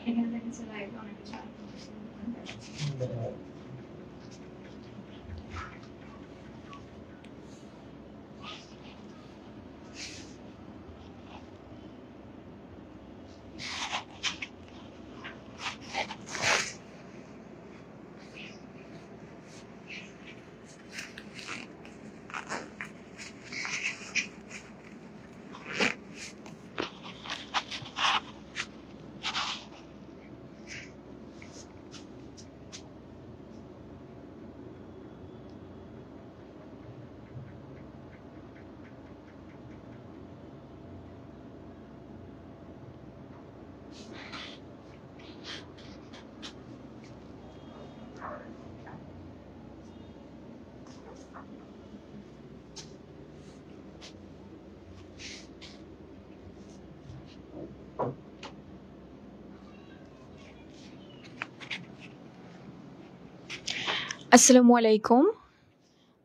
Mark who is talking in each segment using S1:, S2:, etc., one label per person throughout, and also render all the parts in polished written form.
S1: এখানে দেখা যাচ্ছে লাইভ অনেক কিছু আসসালামু আলাইকুম,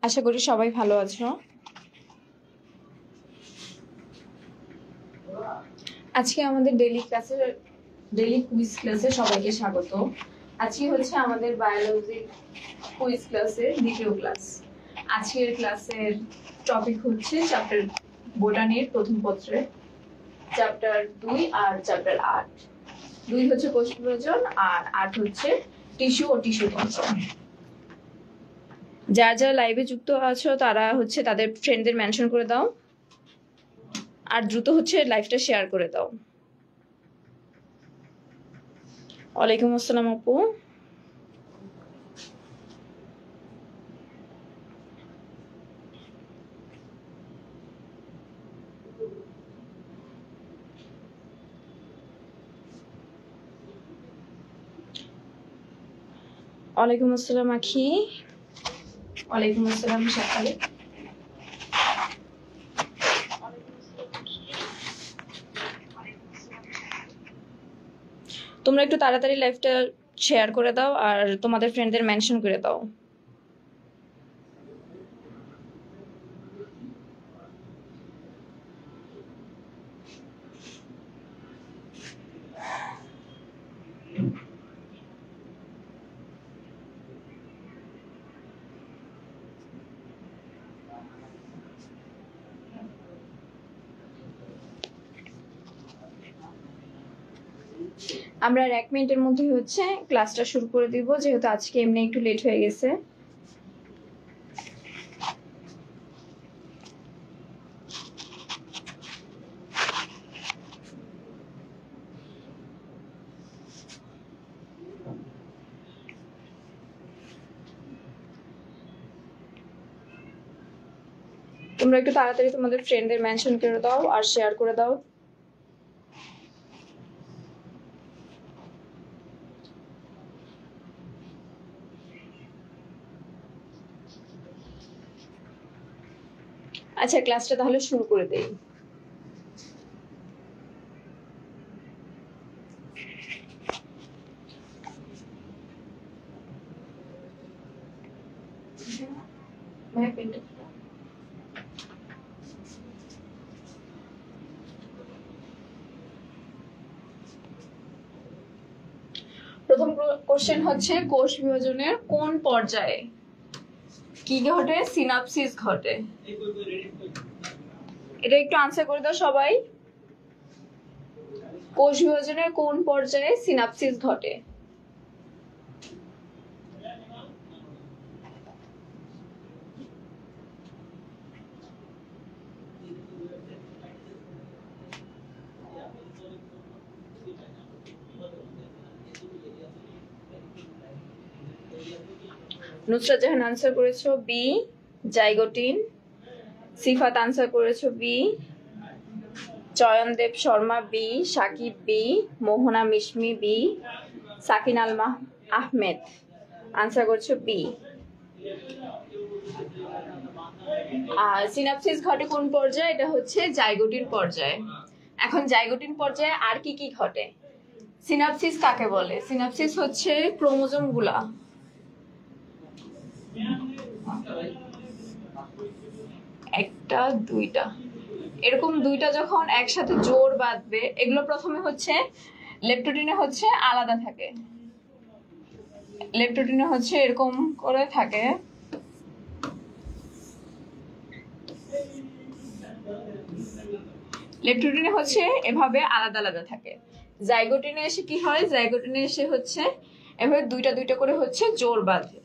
S1: আশা করি সবাই ভালো আছো। আজকে আমাদের ডেইলি কুইজ ক্লাসে সবাইকে স্বাগত। আজকে হচ্ছে আমাদের বায়োলজি কুইজ ক্লাসের দ্বিতীয় ক্লাস। আজকের ক্লাসের টপিক হচ্ছে চ্যাপ্টার বোটানির প্রথম পত্রে চ্যাপ্টার 2 আর চ্যাপ্টার 8। 2 হচ্ছে কোষ বিভাজন আর 8 হচ্ছে টিস্যু ও টিস্যু তন্ত্র। যারা যারা লাইভে যুক্ত আছো তারা হচ্ছে তাদের ফ্রেন্ডদের মেনশন করে দাও আর দ্রুত হচ্ছে লাইভটা শেয়ার করে দাও। ওয়ালাইকুম আসসালাম আপু। ওয়ালাইকুম আসসালাম আখি। ওয়ালাইকুম আসসালাম সকালে। তোমরা একটু তাড়াতাড়ি লাইভটা শেয়ার করে দাও আর তোমাদের ফ্রেন্ডদের মেনশন করে দাও। আমরা আর 1 মিনিটের মধ্যে হচ্ছে ক্লাসটা শুরু করে দিব, যেহেতু আজকে এমনি একটু লেট হয়ে গেছে। তোমরা একটু তাড়াতাড়ি তোমাদের ফ্রেন্ডদের মেনশন করে দাও আর শেয়ার করে দাও। আচ্ছা, ক্লাসটা তাহলে শুরু করে দেই। প্রথম কোশ্চেন হচ্ছে কোষ বিভাজনের কোন পর্যায়ে কি ঘটে? সিনাপসিস ঘটে। এটা একটু আনসার করে দাও সবাই। কোষ বিভাজনের কোন পর্যায়ে সিনাপসিস ঘটে? নুসরাত জাহান আনসার করেছো বি জাইগোটিন। সিফাত আনসার করেছো B. Chayandev Sharma B. Sakib B. Mohona Mishmi B. Sakin Alma Ahmed answer করছো বি। আর সিনাপসিস ঘটে কোন পর্যায়ে? এটা হচ্ছে জাইগোটিন পর্যায়ে। এখন জাইগোটিন পর্যায়ে আর কি কি ঘটে? সিনাপসিস কাকে বলে? সিনাপসিস হচ্ছে ক্রোমোজোম গুলা একটা দুইটা এরকম দুইটা যখন একসাথে জোড় বাঁধবে, এগুলো প্রথমে হচ্ছে লেপটোটিনে হচ্ছে আলাদা থাকে। লেপটোটিনে হচ্ছে এরকম করে থাকে, লেপটোটিনে হচ্ছে এভাবে আলাদা আলাদা থাকে। জাইগোটিনে এসে কি হয়? জাইগোটিনে এসে হচ্ছে এভাবে দুইটা দুইটা করে হচ্ছে জোড় বাঁধে।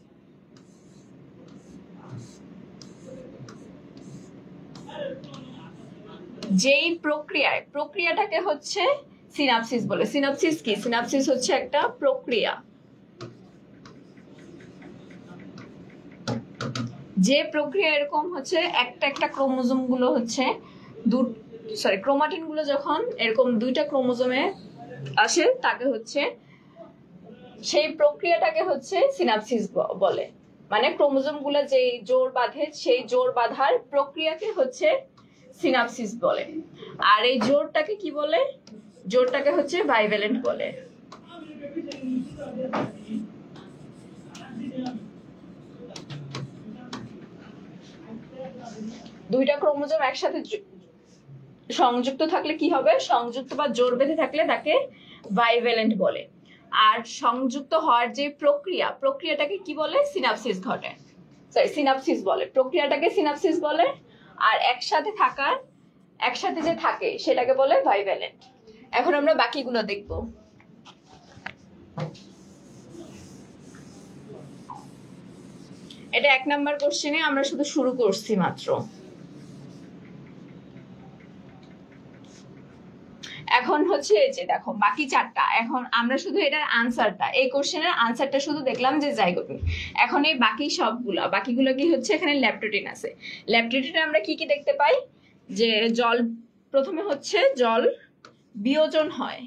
S1: যেই প্রক্রিয়াটাকে হচ্ছে সিনাপসিস বলে। সিনাপসিস কি? সিনাপসিস হচ্ছে একটা প্রক্রিয়া। যে প্রক্রিয়া এরকম হচ্ছে একটা একটা ক্রোমোজোম গুলো হচ্ছে ক্রোমাটিন গুলো যখন এরকম দুইটা ক্রোমোজোমে আসে, তাকে হচ্ছে সেই প্রক্রিয়াটাকে হচ্ছে সিনাপসিস বলে। মানে ক্রোমোজোম গুলো যে জোড় বাঁধে, সেই জোড় বাঁধার প্রক্রিয়াকে হচ্ছে সিনাপসিস বলে। আর এই জোড়টাকে কি বলে? জোড়টাকে হচ্ছে বাইভ্যালেন্ট বলে। দুইটা ক্রোমোজোম একসাথে সংযুক্ত থাকলে কি হবে? সংযুক্ত বা জোড় বেঁধে থাকলে তাকে বাইভ্যালেন্ট বলে। আর সংযুক্ত হওয়ার যে প্রক্রিয়াটাকে কি বলে? সিনাপসিস ঘটে। সিনাপসিস বলে। প্রক্রিয়াটাকে সিনাপসিস বলে। আর একসাথে যে থাকে সেটাকে বলে বাইভ্যালেন্ট। এখন আমরা বাকিগুলো দেখব। এটা 1 নাম্বার কোশ্চেনে আমরা শুধু শুরু করছি মাত্র। এখন হচ্ছে এই যে দেখো বাকি 4টা, এখন আমরা শুধু এটার আনসারটা, এই কোশ্চেনের আনসারটা শুধু দেখলাম যে জাইগোটিন। এখন এই বাকিগুলো কি হচ্ছে? এখানে ল্যাপটোটিন আছে। ল্যাপটোটিনে আমরা কি কি দেখতে পাই? যে জল, প্রথমে হচ্ছে জল বিয়োজন হয়।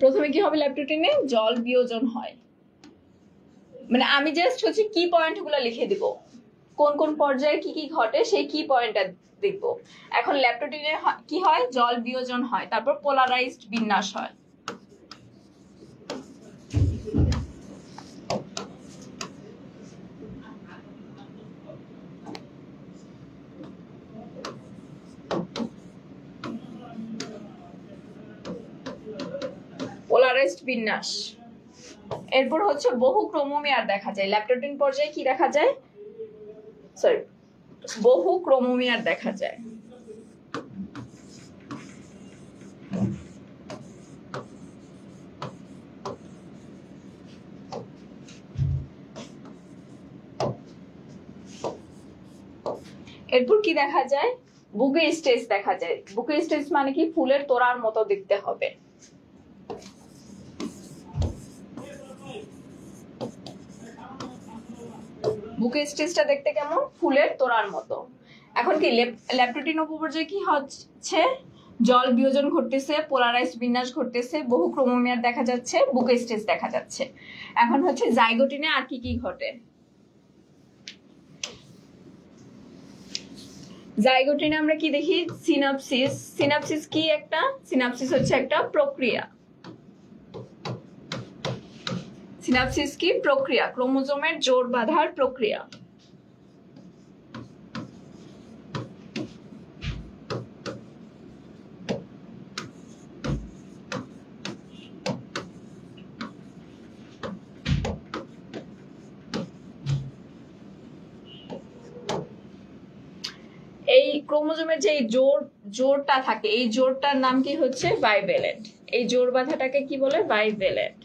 S1: প্রথমে কি হবে? ল্যাপটোটিনে জল বিয়োজন হয়। মানে আমি জাস্ট হচ্ছে কি পয়েন্টগুলো লিখে দিব, কোন কোন পর্যায়ে কি কি ঘটে সেই কি পয়েন্টটা দেখবো। এখন ল্যাপটোটিনে কি হয়? জল বিয়োজন হয়, তারপর পোলারাইজড বিন্যাস হয়। পোলারাইজড বিন্যাস। এরপর হচ্ছে বহু ক্রোমোমিয়ার দেখা যায়। ল্যাপটোটিন পর্যায়ে কি দেখা যায়? বহু ক্রোমোমিয়ার দেখা যায়। এরপর কি দেখা যায়? বুকে স্টেজ দেখা যায়। বুকে স্টেজ মানে কি? ফুলের তোড়ার মতো দেখতে হবে। বুকে স্টেজটা দেখতে কেমন? ফুলের তোড়ার মতো। এখন কি ল্যাপটোটিন উপপর্যায়ে কি হচ্ছে? জল বিয়োজন ঘটতেছে, পোলারাইজড বিন্যাস ঘটতেছে, বহু ক্রোমোমিয়ার দেখা যাচ্ছে, বুকে স্টেজ দেখা যাচ্ছে। এখন হচ্ছে জাইগোটিনে আর কি কি ঘটে? জাইগোটিনে আমরা কি দেখি? সিনাপসিস। সিনাপসিস কি? একটা সিনাপসিস হচ্ছে একটা প্রক্রিয়া। সিনাপসিস কি? প্রক্রিয়া, ক্রোমোজোমের জোড় বাঁধার প্রক্রিয়া। ক্রোমোজোমের যে জোড়টা থাকে, এই জোড়টার নাম কি হচ্ছে বাইভ্যালেন্ট। এই জোড় বাঁধাটাকে কি বলে? বাইভ্যালেন্ট।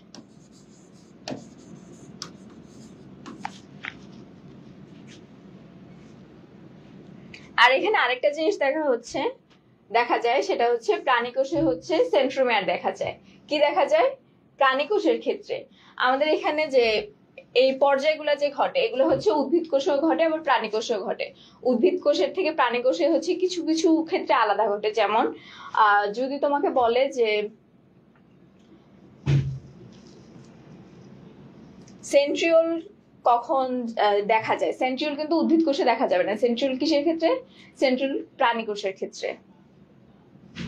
S1: আর এখানে আরেকটা জিনিস দেখা যায়, সেটা হচ্ছে প্রাণীকোষে হচ্ছে সেন্ট্রোমিয়ার দেখা যায়। কি দেখা যায়? প্রাণীকোষের ক্ষেত্রে আমাদের এখানে যে এই পর্যায়গুলো যে ঘটে, এগুলো হচ্ছে উদ্ভিদ কোষেও ঘটে আবার প্রাণী কোষেও ঘটে। উদ্ভিদ কোষের থেকে প্রাণী কোষে হচ্ছে কিছু কিছু ক্ষেত্রে আলাদা ঘটে। যেমন যদি তোমাকে বলে যে সেন্ট্রিওল কখন দেখা যায়, সেন্ট্রিওল কিন্তু উদ্ভিদ কোষে দেখা যাবে না। সেন্ট্রিওল কিসের ক্ষেত্রে? সেন্ট্রিওল প্রাণী কোষের ক্ষেত্রে।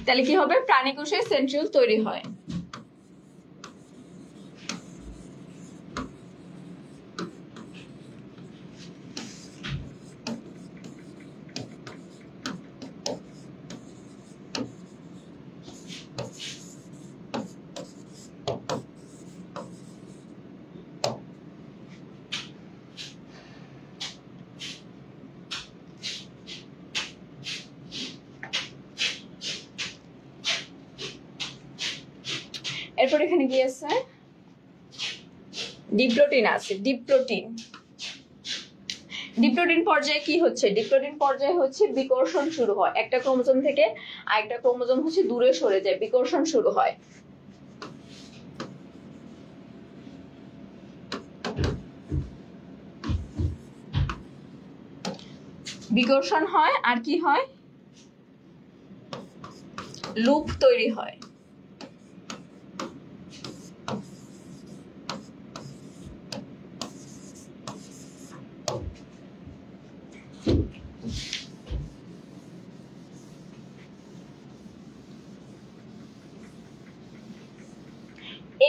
S1: তাহলে কি হবে? প্রাণী কোষে সেন্ট্রিওল তৈরি হয়। এরপর এখানে কি আছে? ডিপ্লোটিন আছে। ডিপ্লোটিন পর্যায়ে কি হচ্ছে? ডিপ্লোটিন পর্যায়ে হচ্ছে বিকর্ষণ শুরু হয়। একটা ক্রোমোজোম থেকে আরেকটা ক্রোমোজোম হচ্ছে দূরে সরে যায়, বিকর্ষণ শুরু হয়। বিকর্ষণ হয় আর কি হয়? লুপ তৈরি হয়।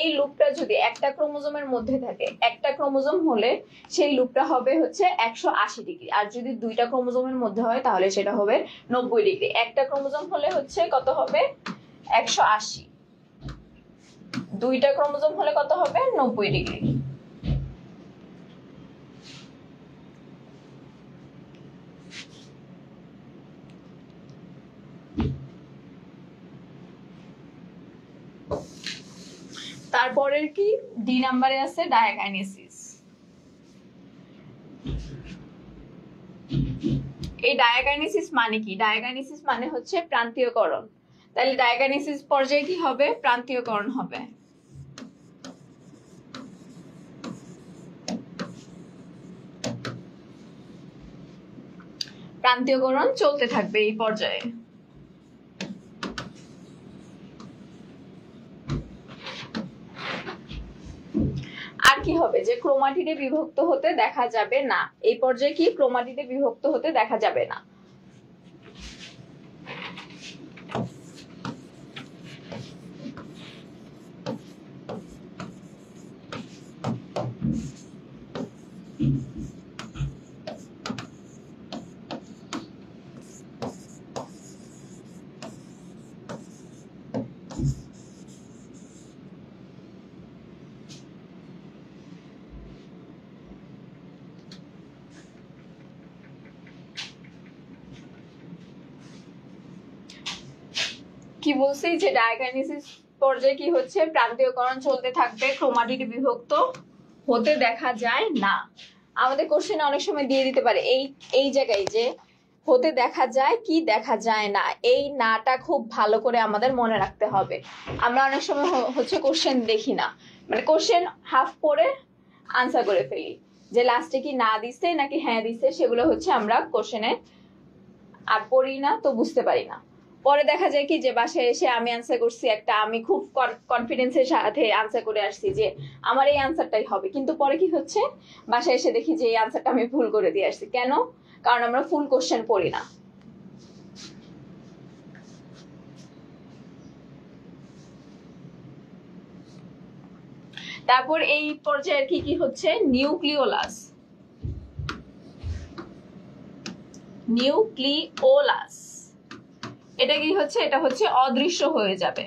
S1: এই লুপটা যদি একটা ক্রোমোজোমের মধ্যে থাকে, একটা ক্রোমোজোম হলে সেই লুপটা হবে হচ্ছে 180 ডিগ্রি। আর যদি দুইটা ক্রোমোজোমের মধ্যে হয় তাহলে সেটা হবে 90 ডিগ্রি। একটা ক্রোমোজোম হলে হচ্ছে কত হবে? 180। দুইটা ক্রোমোজোম হলে কত হবে? 90 ডিগ্রি। তারপরের কি? ডি নাম্বারে আছে ডায়াকাইনেসিস। এই ডায়াকাইনেসিস মানে কি? ডায়াকাইনেসিস মানে হচ্ছে প্রান্তীয়করণ। তাহলে ডায়াকাইনেসিস পর্যায়ে কি হবে? প্রান্তীয়করণ হবে। প্রান্তীয়করণ চলতে থাকবে এই পর্যায়ে। আর কি হবে? যে ক্রোমাটিডে বিভক্ত হতে দেখা যাবে না। এই পর্যায়ে কি? ক্রোমাটিডে বিভক্ত হতে দেখা যাবে না। কি বলছি? যে ডায়াকাইনেসিস পর্যায়ে কি হচ্ছে? প্রান্তীয়করণ চলতে থাকবে, ক্রোমাটিডে বিভক্ত হতে দেখা যায় না। আমাদের কোশ্চেনে অনেক সময় দিয়ে দিতে পারে এই জায়গায় যে হতে দেখা যায় কি দেখা যায় না, এই নাটা খুব ভালো করে আমাদের মনে রাখতে হবে। আমরা অনেক সময় হচ্ছে কোশ্চেন দেখি না, মানে কোশ্চেন হাফ পড়ে আনসার করে ফেলি, যে লাস্টে কি না দিছে নাকি হ্যাঁ দিছে সেগুলো হচ্ছে আমরা কোশ্চেনে আর পড়ি না, তো বুঝতে পারি না। পরে দেখা যায় কি যে বাসায় এসে আমি আনসার করছি একটা, আমি খুব কনফিডেন্সের সাথে আনসার করে আসছি যে আমার এই আনসারটাই হবে, কিন্তু পরে কি হচ্ছে? বাসায় এসে দেখি যে এই আনসারটা আমি ভুল করে দিয়ে আসছি। কেন? কারণ আমরা ফুল কোশ্চেন পড়ি না। তারপর এই পর্যায়ে কি কি হচ্ছে? নিউক্লিওলাস। নিউক্লিওলাস এটা কি হচ্ছে? এটা হচ্ছে অদৃশ্য হয়ে যাবে।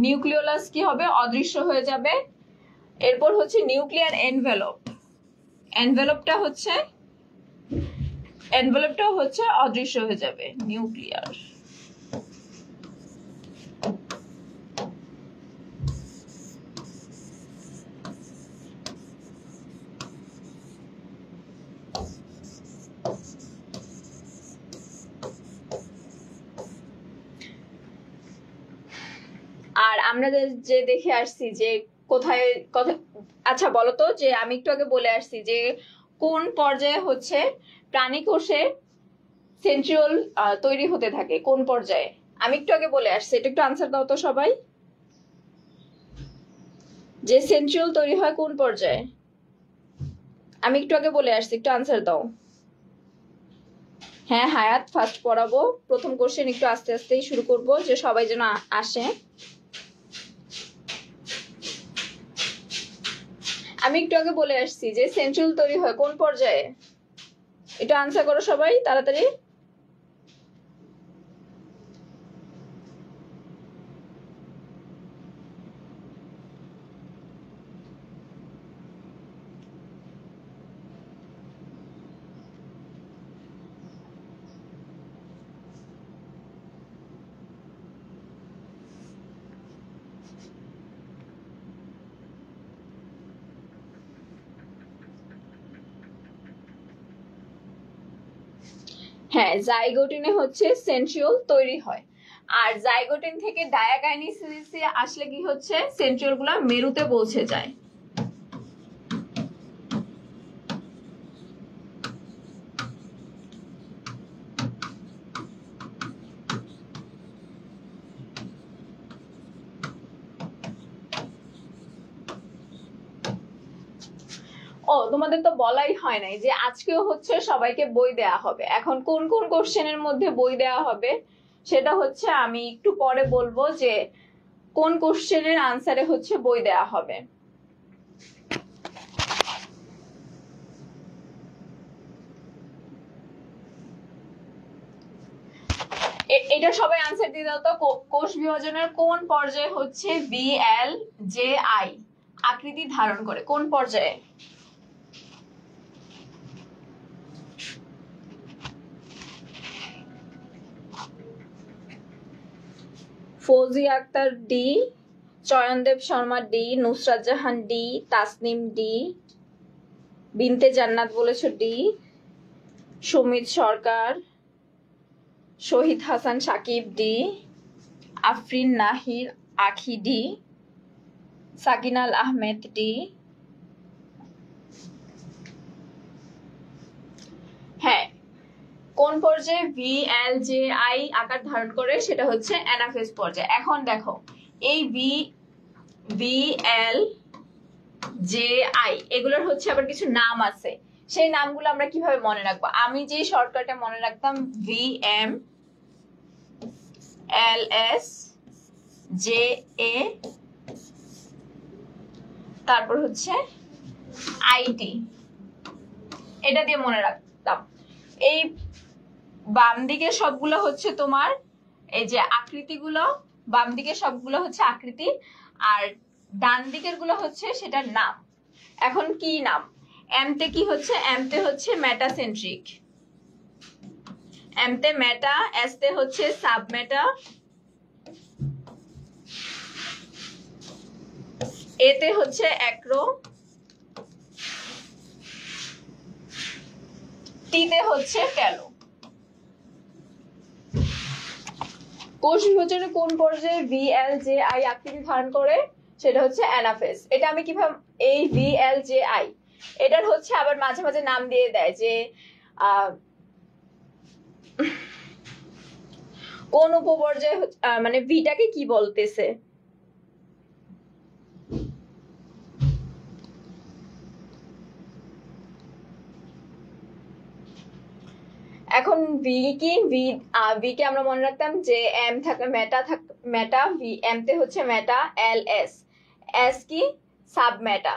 S1: নিউক্লিওলাস কি হবে? অদৃশ্য হয়ে যাবে। এরপর হচ্ছে নিউক্লিয়ার এনভেলপ। এনভেলপটা হচ্ছে এনভেলপটাও হচ্ছে অদৃশ্য হয়ে যাবে, নিউক্লিয়ার। আর আমরা যে দেখে আসছি যে কোথায় কোথায়, আচ্ছা বলতো যে আমি একটু আগে বলে আসছি যে কোন পর্যায়ে হচ্ছে প্রাণী কোষে সেন্ট্রিওল তৈরি হতে থাকে, কোন পর্যায়ে? আমি একটু আগে বলে আসছি, এটা একটু আনসার দাও তো সবাই, যে সেন্ট্রিওল তৈরি হয় কোন পর্যায়ে? আমি একটু আগে বলে আসছি, একটু আনসার দাও। হ্যাঁ হায়াত, ফার্স্ট পড়াবো, প্রথম কোশ্চেন একটু আস্তে আস্তেই শুরু করব যে সবাই যেন আসে। আমি একটু আগে বলে আসছি যে সেন্ট্রিওল তৈরি হয় কোন পর্যায়ে, একটু আনসার করো সবাই তাড়াতাড়ি। হ্যাঁ, জাইগোটিনে হচ্ছে সেন্ট্রিওল তৈরি হয়, আর জাইগোটিন থেকে ডায়াকাইনেসিসে আসলে কি হচ্ছে সেন্ট্রিওল গুলা মেরুতে পৌঁছে যায়। ও তোমাদের তো বলাই হয় নাই যে আজকেও হচ্ছে সবাইকে বই দেয়া হবে। এখন কোন কোন কোশ্চেনের মধ্যে বই দেয়া হবে সেটা হচ্ছে আমি একটু পরে বলবো, যে কোন কোশ্চেনের আনসারে হচ্ছে বই দেয়া হবে। এটা সবাই আনসার দিয়ে দাও তো, কোষ বিভাজনের কোন পর্যায়ে হচ্ছে VLJI আকৃতি ধারণ করে, কোন পর্যায়ে? ফৌজি Akter D, চয়নদেব Sharma D, Nusrat Jahan D, Tasnim D, বিনতে জান্নাত বলেছ ডি, সুমিত সরকার, শহীদ হাসান সাকিব ডি, আফরিন নাহির আখি ডি, সাকিনাল আহমেদ ডি। হ্যাঁ, কোন পর্যায়ে VLJI আকার ধারণ করে সেটা হচ্ছে অ্যানাফেজ পর্যায়ে। এখন দেখো এই VLJI এগুলোর হচ্ছে আবার কিছু নাম আছে, সেই নামগুলো আমরা কিভাবে মনে রাখবো? আমি যে শর্টকাটে মনে রাখতাম VMLSJA, তারপর হচ্ছে IT, এটা দিয়ে মনে রাখতাম। এই বাম দিকে সবগুলো হচ্ছে তোমার এই যে আকৃতিগুলো, বাম দিকে সবগুলো হচ্ছে আকৃতি, আর ডান দিকের গুলো হচ্ছে সেটার নাম। এখন কি নাম? এমতে কি হচ্ছে? এমতে হচ্ছে মেটাসেন্ট্রিক, এমতে মেটা, এসতে হচ্ছে সাবমেটা, এতে হচ্ছে অ্যাক্রো, টিতে হচ্ছে ট্যালো। কোষ বিভাজনে কোন পর্যায়ে VLJI আকৃতি ধারণ করে সেটা হচ্ছে অ্যানাফেজ। এটা আমি কিভাবে, এই VLJI এটার হচ্ছে আবার মাঝে মাঝে নাম দিয়ে দেয় যে কোন উপপর্যায়ে, মানে ভিটাকে কি বলতেছে। এখন ভি কি, ভি কে আমরা মনে রাখতাম যে এম থাকে মেটা, ভি এম তে হচ্ছে মেটা, LS, এস কি সাব মেটা,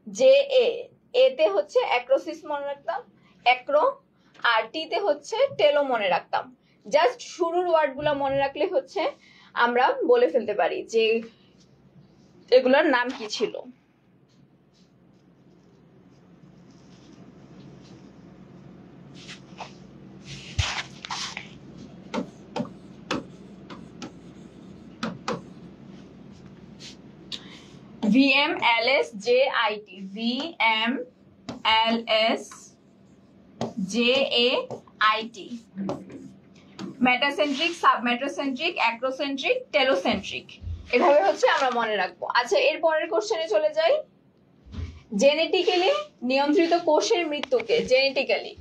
S1: জে এ তে হচ্ছে অ্যাক্রোসিস মনে রাখতাম, অ্যাক্রো, আর টি তে হচ্ছে টেলো মনে রাখতাম। জাস্ট শুরুর ওয়ার্ড গুলো মনে রাখলে হচ্ছে আমরা বলে ফেলতে পারি যে এগুলোর নাম কি ছিল। VMLSJIT, VMLSJAIT, metacentric, submetacentric, acrocentric, telocentric, এভাবে হচ্ছে আমরা মনে রাখবো। আচ্ছা, এর পরের কোশ্চেনে চলে যাই। জেনেটিক্যালি নিয়ন্ত্রিত কোষের মৃত্যুকে, জেনেটিক্যালি,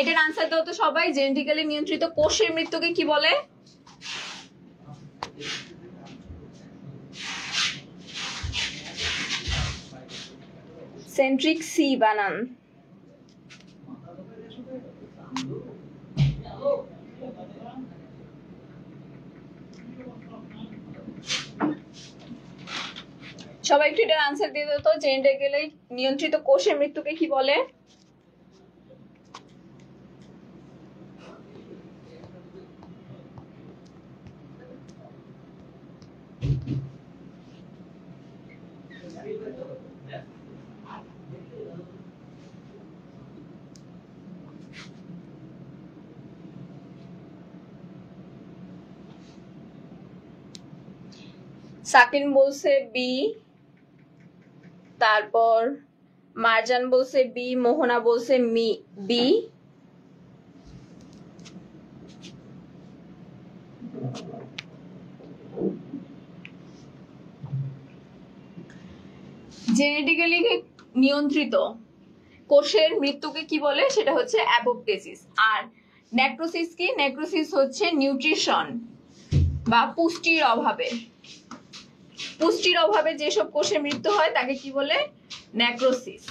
S1: এটার আনসার দাও তো সবাই। জেনেটিক্যালি নিয়ন্ত্রিত কোষের মৃত্যুকে কি বলে? সেন্ট্রিক সি বানান। সবাই একটু এটার আনসার দিয়ে দাও তো। জেনেটিক্যালি নিয়ন্ত্রিত কোষের মৃত্যুকে কি বলে? সাকিন বলছে বি, তারপর মারজান বলছে বি, মোহনা বলছে বি, জেনেটিক্যালি নিয়ন্ত্রিত কোষের মৃত্যুকে কি বলে? সেটা হচ্ছে অ্যাপোপ্টোসিস। আর নেক্রোসিস কি? নেক্রোসিস হচ্ছে নিউট্রিশন বা পুষ্টির অভাবে, পুষ্টির অভাবে যেসব কোষের মৃত্যু হয় তাকে কি বলে? নেক্রোসিস।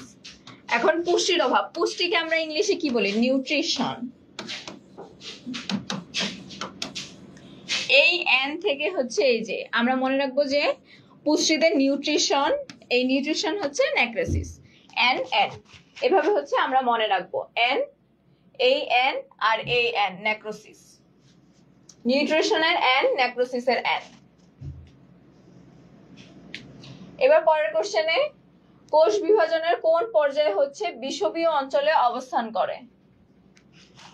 S1: এখন পুষ্টির অভাব, পুষ্টিকে আমরা ইংলিশে কি বলি? নিউট্রিশন। এই এন থেকে হচ্ছে এই যে আমরা মনে রাখবো যে পুষ্টিতে নিউট্রিশন, এই নিউট্রিশন হচ্ছে নেক্রোসিস। এন এন, এভাবে হচ্ছে আমরা মনে রাখবো। এন, এই এন আর এই এন, নেক্রোসিস। নিউট্রিশনের এন, নেক্রোসিসের এন। এবার পরের কোশ্চেনে, কোষ বিভাজনের কোন পর্যায়ে হচ্ছে বিষুবীয় অঞ্চলে অবস্থান করে?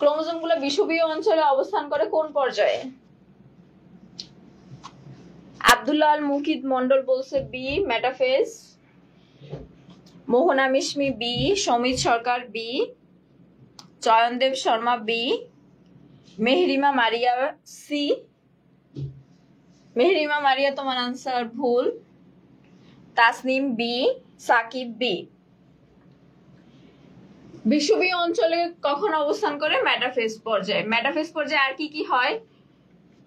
S1: ক্রোমোজোমগুলো বিষুবীয় অঞ্চলে অবস্থান করে কোন পর্যায়ে? আব্দুল্লাহ আল মুকিদ মন্ডল বলছে B, metaphase. Mohona Mishmi B, Samit Sarkar B, Chayandev Sharma B, Mehrima Maria C. Mehrima Maria তোমার আনসার ভুল। Tasnim B, Sakib B. বিষুবীয় অঞ্চলে কখন অবস্থান করে? মেটাফেজ পর্যায়ে। মেটাফেজ পর্যায়ে আর কি কি হয়?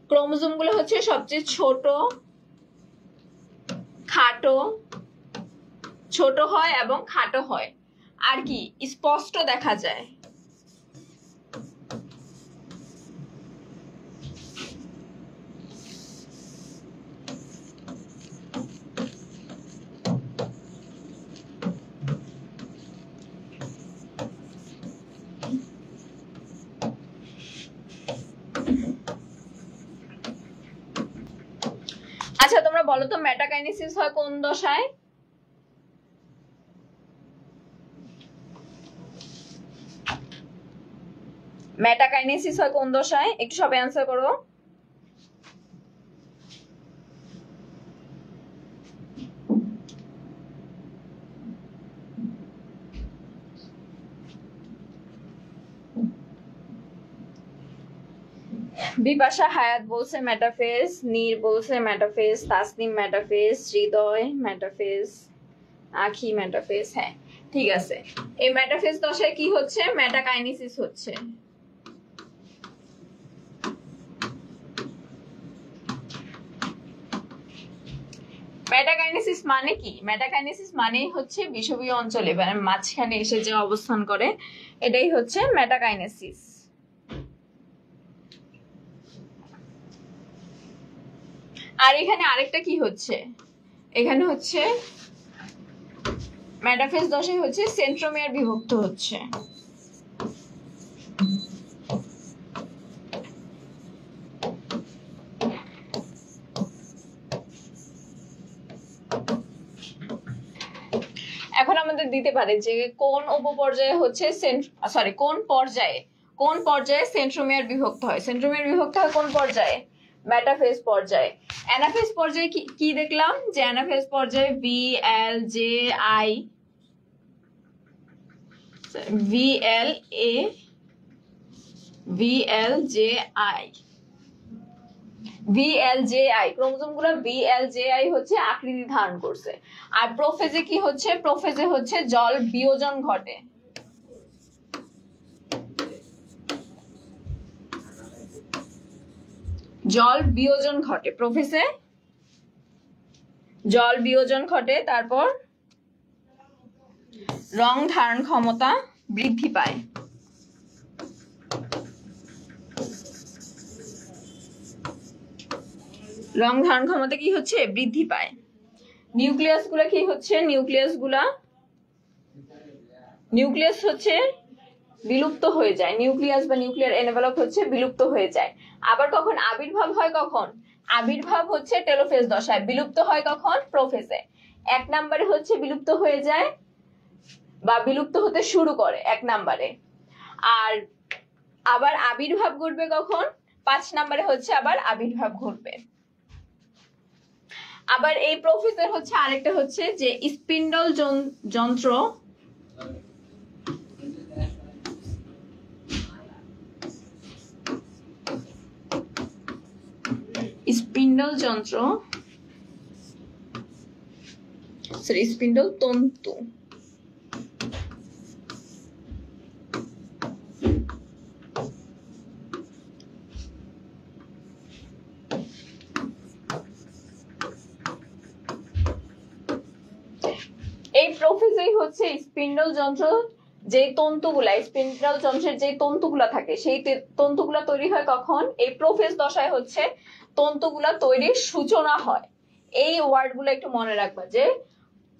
S1: ক্রোমোজোম গুলো হচ্ছে সবচেয়ে ছোট, খাটো, ছোট হয় এবং খাটো হয়। আর কি স্পষ্ট দেখা যায়? আচ্ছা, তোমরা বলো তো মেটাকাইনেসিস হয় কোন দশায়? মেটাকাইনেসিস হয় কোন দশায়? একটু সবাই অ্যান্সার করো। বিপাশা হায়াত বলছে মেটাফেজ, নীর বলছে মেটাফেজ, তাসনিম মেটাফেজ, হৃদয় মেটাফেজ, আখি মেটাফেজ। হ্যাঁ ঠিক আছে। এই মেটাফেজ দশায় কি হচ্ছে? মেটাকাইনেসিস হচ্ছে। মেটাকাইনেসিস মানে কি? মেটাকাইনেসিস মানেই হচ্ছে বিষুবীয় অঞ্চলে মানে মাঝখানে এসে যে অবস্থান করে, এটাই হচ্ছে মেটাকাইনেসিস। আর এখানে আরেকটা কি হচ্ছে? এখানে হচ্ছে মেটাফেজ দশায় হচ্ছে সেন্ট্রোমিয়ার বিভক্ত হচ্ছে। এখন আমাদের দিতে পারে যে কোন উপপর্যায়ে হচ্ছে কোন পর্যায়ে সেন্ট্রোমিয়ার বিভক্ত হয়। সেন্ট্রোমিয়ার বিভক্ত হয় কোন পর্যায়ে? মেটাফেজ পর্যায়ে। অ্যানাফেজ পর্যায়ে কি দেখলাম যে অ্যানাফেজ পর্যায়ে VLJI ক্রোমোজোম গুলো VLJI হচ্ছে আকৃতি ধারণ করছে। আর প্রোফেজে কি হচ্ছে? প্রোফেজে হচ্ছে জল বিয়োজন ঘটে। জল বিয়োজন ঘটে প্রোফেজে, জল বিয়োজন ঘটে। তারপর রং ধারণ ক্ষমতা বৃদ্ধি পায়। রং ধারণ ক্ষমতা কি হচ্ছে? বৃদ্ধি পায়। নিউক্লিয়াস গুলা কি হচ্ছে? নিউক্লিয়াস হচ্ছে বিলুপ্ত হয়ে যায়। নিউক্লিয়াস বা নিউক্লিয়ার এনভেলপ হচ্ছে বিলুপ্ত হয়ে যায়। আবার কখন আবির্ভাব হয়? কখন আবির্ভাব হচ্ছে টেলোফেজ দশায়, বিলুপ্ত হয় কখন? প্রোফেজে। 1 নম্বরে হচ্ছে বিলুপ্ত হয়ে যায় বা বিলুপ্ত হতে শুরু করে 1 নম্বরে। আর আবার আবির্ভাব ঘটবে কখন? 5 নম্বরে হচ্ছে আবার আবির্ভাব ঘটবে। আবার এই প্রোফেজের হচ্ছে আরেকটা হচ্ছে যে স্পিন্ডল যন্ত্র, স্পিন্ডল তন্তু। এই প্রোফেজেই হচ্ছে স্পিন্ডল যন্ত্র, যে তন্তুগুলা স্পিন্ডল যন্ত্রের যে তন্তুগুলা থাকে সেই তন্তুগুলা তৈরি হয় কখন? এই প্রোফেজ দশায় হচ্ছে তন্তুগুলা তৈরির সূচনা হয়। এই ওয়ার্ডগুলো একটু মনে রাখবা যে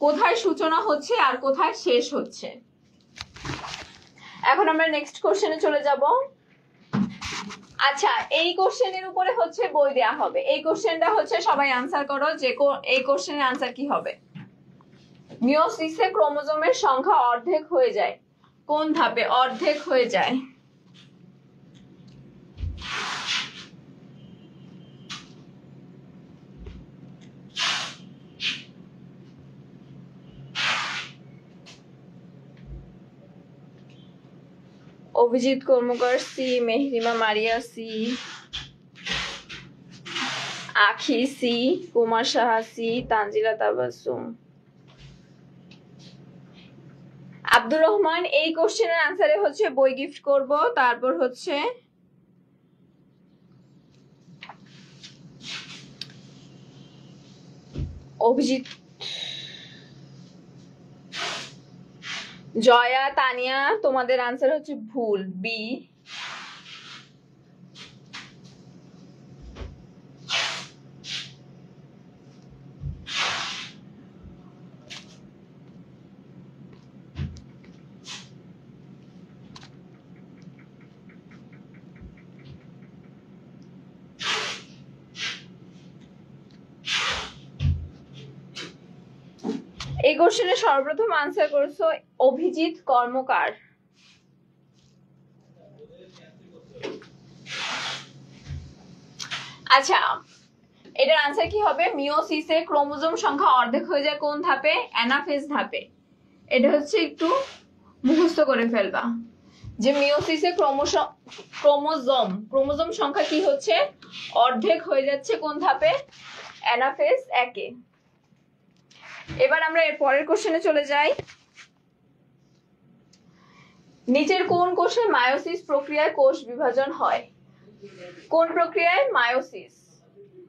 S1: কোথায় সূচনা হচ্ছে আর কোথায় শেষ হচ্ছে। এখন আমরা নেক্সট কোশ্চেনে চলে যাব। আচ্ছা, এই কোশ্চেনের উপরে হচ্ছে বই দেয়া হবে। এই কোশ্চেনটা হচ্ছে সবাই আনসার করো যে এই কোশ্চেনের আনসার কি হবে। মিওসিসে ক্রোমোজোমের সংখ্যা অর্ধেক হয়ে যায় কোন ধাপে? অর্ধেক হয়ে যায় অভিজিৎ কর্মকার সি, মেহরিমা মারিয়া সি, আখি সি, কুমার সাহা সি, তানজিলা তাবাসসুম। আব্দুর রহমান এই কোশ্চেনের আনসারে হচ্ছে বই গিফট করব। তারপর হচ্ছে অভিজিৎ, জয়া, তানিয়া তোমাদের আনসার হচ্ছে ভুল, বি। এই কোশ্চেনে সর্বপ্রথম আনসার করেছো অভিজিৎ কর্মকার। আচ্ছা, এটার আনসার কি হবে? মিওসিসে ক্রোমোজোম সংখ্যা অর্ধেক হয়ে যায় কোন ধাপে? অ্যানাফেজ ধাপে। এটা হচ্ছে একটু মুখস্থ করে ফেলবা যে মিওসিসে ক্রোমোজোম সংখ্যা কি হচ্ছে? অর্ধেক হয়ে যাচ্ছে কোন ধাপে? অ্যানাফেজ 1-এ। এবার আমরা এর পরের কোশ্চেনে চলে যাই। নিচের কোন কোষে মায়োসিস প্রক্রিয়ায় কোষ বিভাজন হয়? কোন প্রক্রিয়ায়? মায়োসিস।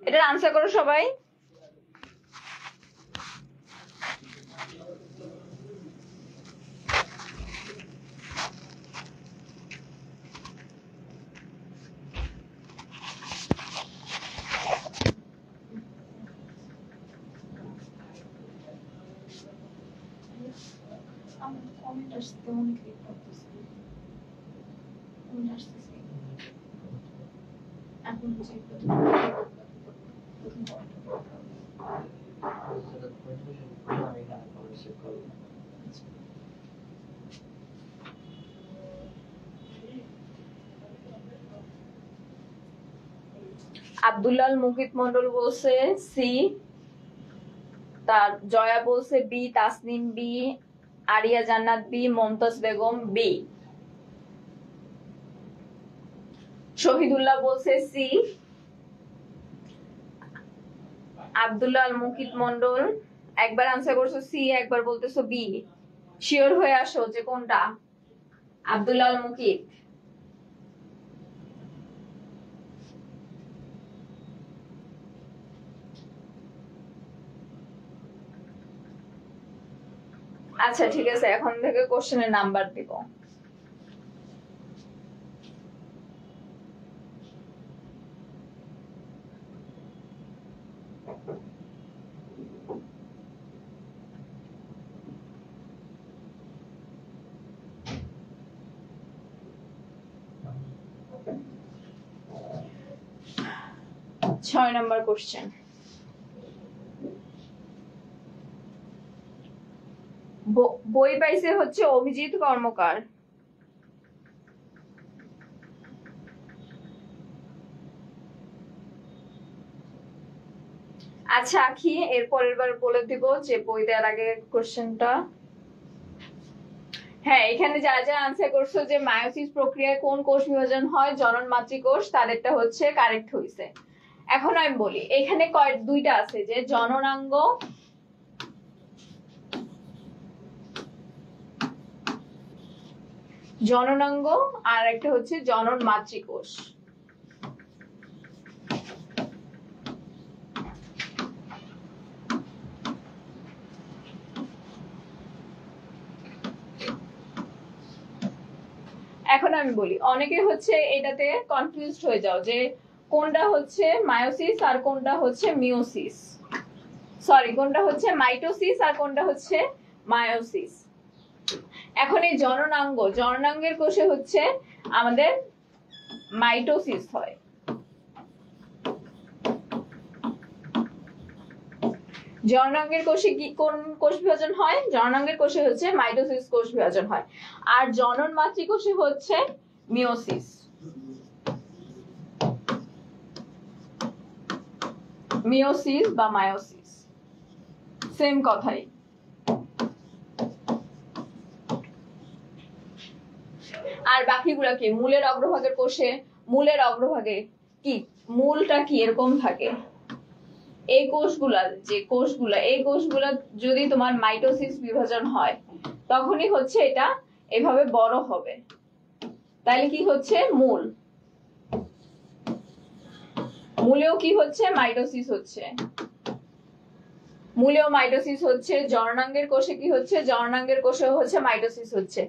S1: এটার আনসার করো সবাই। আব্দুল্লাহ মুকিত মন্ডল বলছে সি, তার জয়া বলছে বি, তাসনিম বি, আরিয়া জান্নাত বি, মমতাজ বেগম বি, শহীদুল্লাহ বলছে সি, আব্দুল্লাহ মুকিত মন্ডল একবার আনসার করছো সি, একবার বলতেছো বি। শিওর হয়ে আসো যে কোনটা? আব্দুল্লাহ মুকিত। আচ্ছা ঠিক আছে, এখন থেকে কোশ্চেনের নাম্বার দিব। ছয় নম্বর কোশ্চেন। বই পাইছে হচ্ছে অভিজিৎ কর্মকার। আচ্ছা আখি, এর পরের বার বলে দিব যে বই দেওয়ার আগে কোশ্চেনটা। হ্যাঁ, এখানে যা যা আনসার করছো যে মায়োসিস প্রক্রিয়ায় কোন কোষ বিভাজন হয়, জনন মাতৃকোষ, তাদেরটা হচ্ছে কারেক্ট হয়েছে। এখন আমি বলি এখানে দুইটা আছে, যে জননাঙ্গ জননাঙ্গ আর একটা হচ্ছে জনন মাতৃকোষ। এখন আমি বলি অনেকে হচ্ছে এটাতে কনফিউজড হয়ে যাও যে কোনটা হচ্ছে মায়োসিস আর কোনটা হচ্ছে মিওসিস, সরি কোনটা হচ্ছে মাইটোসিস আর কোনটা হচ্ছে মায়োসিস। এখন এই জননাঙ্গের কোষে হচ্ছে আমাদের মাইটোসিস হয়। জননাঙ্গের কোষে কি কোন কোষ বিভাজন হয়? জননাঙ্গের কোষে হচ্ছে মাইটোসিস কোষ বিভাজন হয়, আর জনন মাতৃকোষে হচ্ছে মিওসিস। মিওসিস বা মায়োসিস সেম কথাই। আর বাকিগুলা কি? মূলের অগ্রভাগের কোষে, মূলের অগ্রভাগে কি মূলটা কি এরকম থাকে। এই কোষগুলা এই কোষগুলা যদি তোমার মাইটোসিস বিভাজন হয় তখনই হচ্ছে এটা এভাবে বড় হবে। তাহলে কি হচ্ছে? মূলেও কি হচ্ছে? মাইটোসিস হচ্ছে। মূলেও মাইটোসিস হচ্ছে। জননাঙ্গের কোষে কি হচ্ছে? জননাঙ্গের কোষেও হচ্ছে মাইটোসিস হচ্ছে।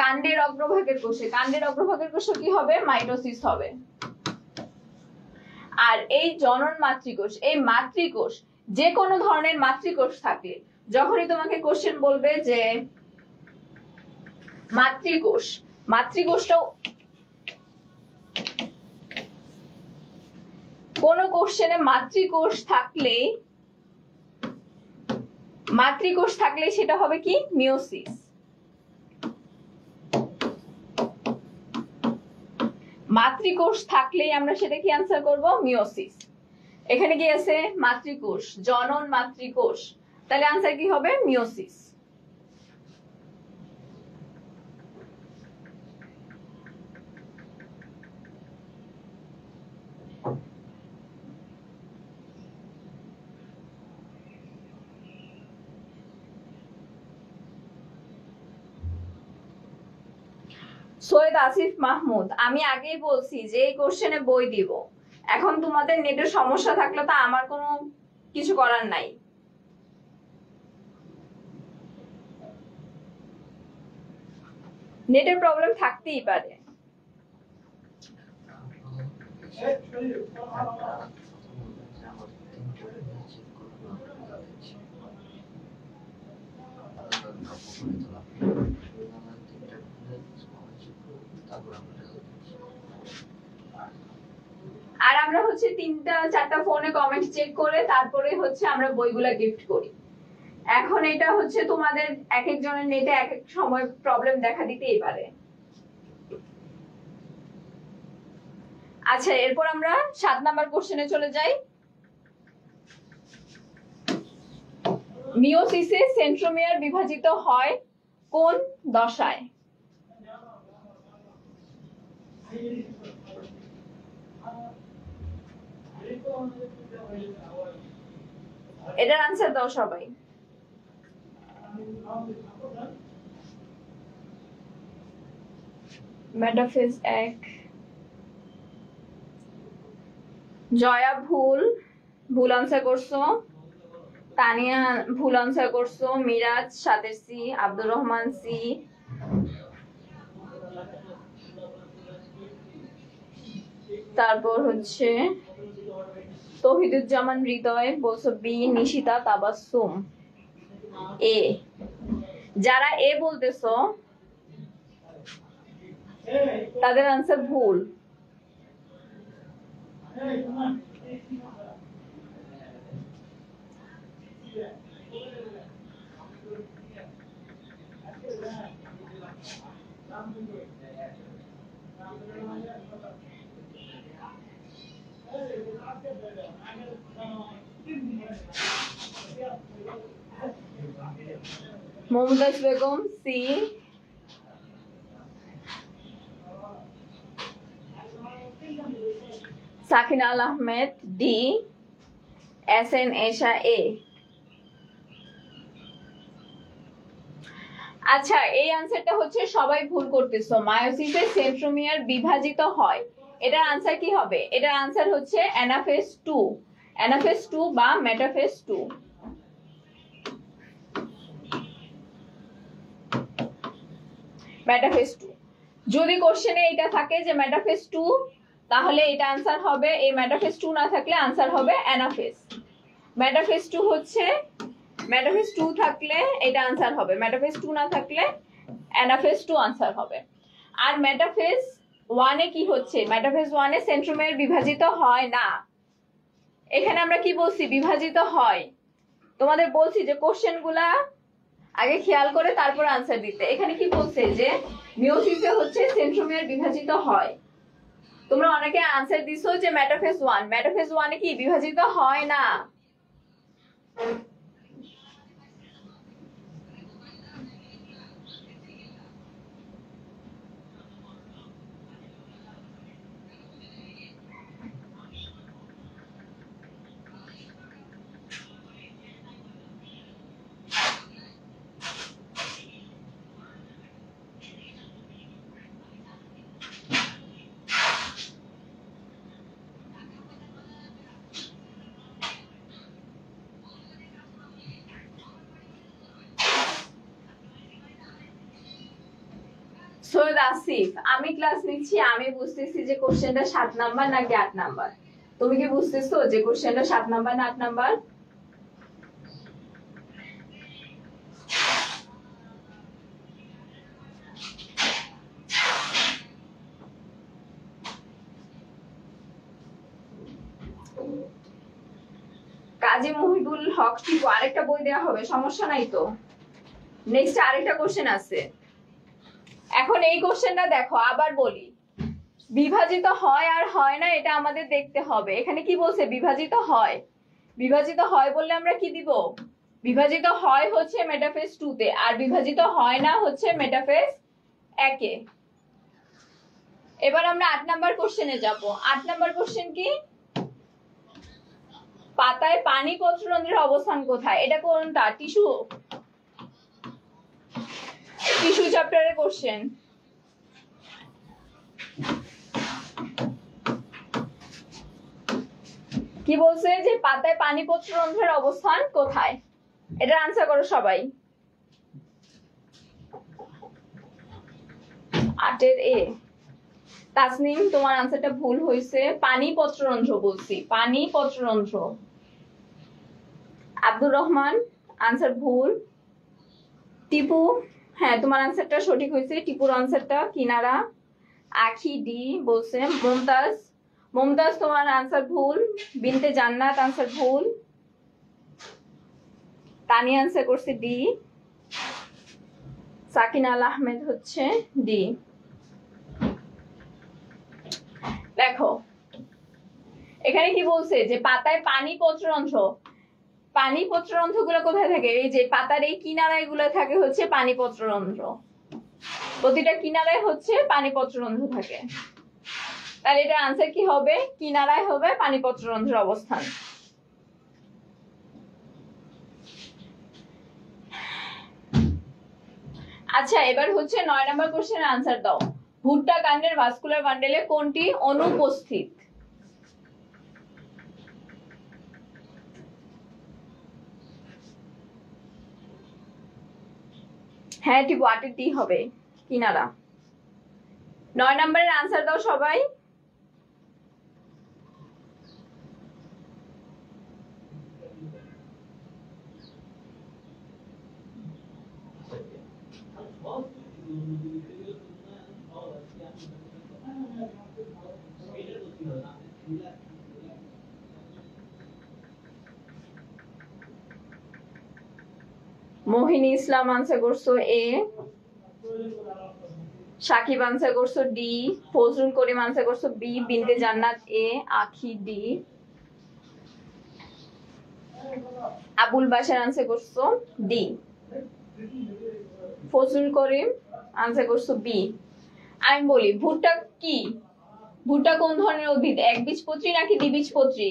S1: কাণ্ডের অগ্রভাগের কোষে কি হবে? মাইটোসিস হবে। আর এই জনন মাতৃকোষ, এই মাতৃকোষ যে কোনো ধরনের মাতৃকোষ থাকে, যখনই তোমাকে কোশ্চেন বলবে যে মাতৃকোষটাও কোন কোশ্চেনে মাতৃকোষ থাকলে সেটা হবে কি? মিওসিস। মাতৃকোষ থাকলেই আমরা সেটা কি আনসার করব? মিওসিস। এখানে কি আছে? মাতৃকোষ, জনন মাতৃকোষ, তাহলে আনসার কি হবে? মিওসিস। সৈয়দ আসিফ মাহমুদ, আমি আগেই বলছি যে এই কোশ্চেনে বই দিব। এখন তোমাদের নেটের সমস্যা থাকলে তো আমার কোনো কিছু করার নাই। নেটের প্রবলেম থাকতেই পারে। আর আমরা হচ্ছে 3-4টা ফোনে কমেন্ট চেক করে তারপরে হচ্ছে আমরা বইগুলা গিফট করি। এখন এটা হচ্ছে তোমাদের এক একজনের নেটে এক এক সময় প্রবলেম দেখা দিতেই পারে। আচ্ছা, এরপর আমরা 7 নাম্বার কোশ্চেনে চলে যাই। মিওসিসে সেন্ট্রোমিয়ার বিভাজিত হয় কোন দশায়? এটার আনসার দাও সবাই। মেটাফেজ 1, জয়া ভুল আনসার করছো, তানিয়া ভুল আনসার করছো, মিরাজ 7 সি, আব্দুর রহমান সি, তারপর হচ্ছে তৌহিদুজ্জামান হৃদয় বলছো বি, নিশিতা তাবাসসুম এ। যারা এ বলতেছো তাদের আনসার ভুল। মুমতাজ বেগম সি, সাকিনা আল আহমেদ ডি, এস এন এশা এ। আচ্ছা, এই আনসারটা হচ্ছে সবাই ভুল করতেছো। মায়োসিসে সেন্ট্রোমিয়ার বিভাজিত হয়, এটার আনসার কি হবে? এটার আনসার হচ্ছে অ্যানাফেজ 2, অ্যানাফেজ 2 বা মেটাফেজ 2। মেটাফেজ 2 যদি কোশ্চেনে এটা থাকে যে মেটাফেজ 2, তাহলে এটা আনসার হবে। এই মেটাফেজ 2 না থাকলে আনসার হবে অ্যানাফেজ। মেটাফেজ 2 হচ্ছে, মেটাফেজ 2 থাকলে এটা আনসার হবে, মেটাফেজ 2 না থাকলে অ্যানাফেজ 2 আনসার হবে। আর মেটাফেজ 1 এ কি হচ্ছে? মেটাফেজ 1 এ সেন্ট্রোমিয়ার বিভাজিত হয় না। এখানে আমরা কি বলছি? বিভাজিত হয়। তোমাদের বলছি যে কোশ্চেনগুলা আগে খেয়াল করে তারপর আনসার দিতে। এখানে কি বলছে যে মিওসিসে হচ্ছে সেন্ট্রোমিয়ার বিভাজিত হয়। তোমরা অনেকে আনসার দিছো যে মেটাফেজ 1, মেটাফেজ 1 এ কি বিভাজিত হয় না। সৈয়দ আসিফ, আমি ক্লাস নিচ্ছি, আমি বুঝতেছি যে কোশ্চেনটা 7 নাম্বার নাকি 8 নাম্বার। তুমি কি বুঝতেছো যে কোশ্চেনটা 7 নাম্বার না 8 নাম্বার? কাজী মুহিবুল হক টিপু, আরেকটা বই দেওয়া হবে, সমস্যা নাই তো। নেক্সট আরেকটা কোশ্চেন আছে। এখন এই কোশ্চেনটা দেখো, আবার বলি, বিভাজিত হয় আর হয় না এটা আমাদের দেখতে হবে। এখানে কি বলছে? বিভাজিত হয়। বিভাজিত হয় বললে আমরা কি দিব? বিভাজিত হয় হচ্ছে মেটাফেজ 2 তে, আর বিভাজিত হয় না হচ্ছে মেটাফেজ 1 এ। এবার আমরা 8 নাম্বার কোশ্চেনে যাব। 8 নাম্বার কোশ্চেন কি? পাতায় পানি পত্ররন্ধ্রের অবস্থান কোথায়? এটা কোনটা? টিস্যু চ্যাপ্টারের কোশ্চেন। কি বলছে যে পাতায় পানি পত্ররন্ধ্রের অবস্থান কোথায়? এটা আনসার করো সবাই। 8 এর এ। তাসনিম, তোমার আনসারটা ভুল হয়েছে, পানি পত্ররন্ধ্র বলছি, পানি পত্ররন্ধ্র। আব্দুর রহমান, আনসার ভুল। টিপু, হ্যাঁ তোমার আনসারটা সঠিক হয়েছে, টিপুর আনসারটা কিনারা। আখি ডি বলছে। মুমতাজ তোমার আনসার ভুল। বিনতে জান্নাত আনসার ভুল। তানিয়া আনসার করছে ডি। সাকিনা আল আহমেদ হচ্ছে ডি। দেখো এখানে কি বলছে যে পাতায় পানি পত্ররন্ধ্র, পানি পত্ররন্ধ্র গুলো কোথায় থাকে? এই যে পাতার এই কিনারায় গুলো থাকে হচ্ছে পানি পত্ররন্ধ্র, প্রতিটা কিনারায় হচ্ছে পানি পত্ররন্ধ্র থাকে। তাহলে এটার আনসার কি হবে? কিনারায় হবে পানি পত্ররন্ধ্রের অবস্থান। আচ্ছা, এবার হচ্ছে 9 নম্বর কোশ্চেনের আনসার দাও। ভুট্টা কাণ্ডের ভাস্কুলার বান্ডেলে কোনটি অনুপস্থিত? হ্যাঁ, ঠিক ওয়াটের ডি হবে, কিনারা। 9 নম্বরের আনসার দাও সবাই। মোহিনী ইসলাম আনসার করছো এ, সাকিব আনসার করছো ডি, ফজলুল করিম আনসার করছো বি, বিনতে জান্নাত এ, আখি ডি, আবুল বাশার আনসার করছো ডি, ফজলুল করিম আনসার করছো বি। আমি বলি ভুট্টা কি, ভুট্টা কোন ধরনের উদ্ভিদ? একবীজপত্রী নাকি দ্বিবীজপত্রী?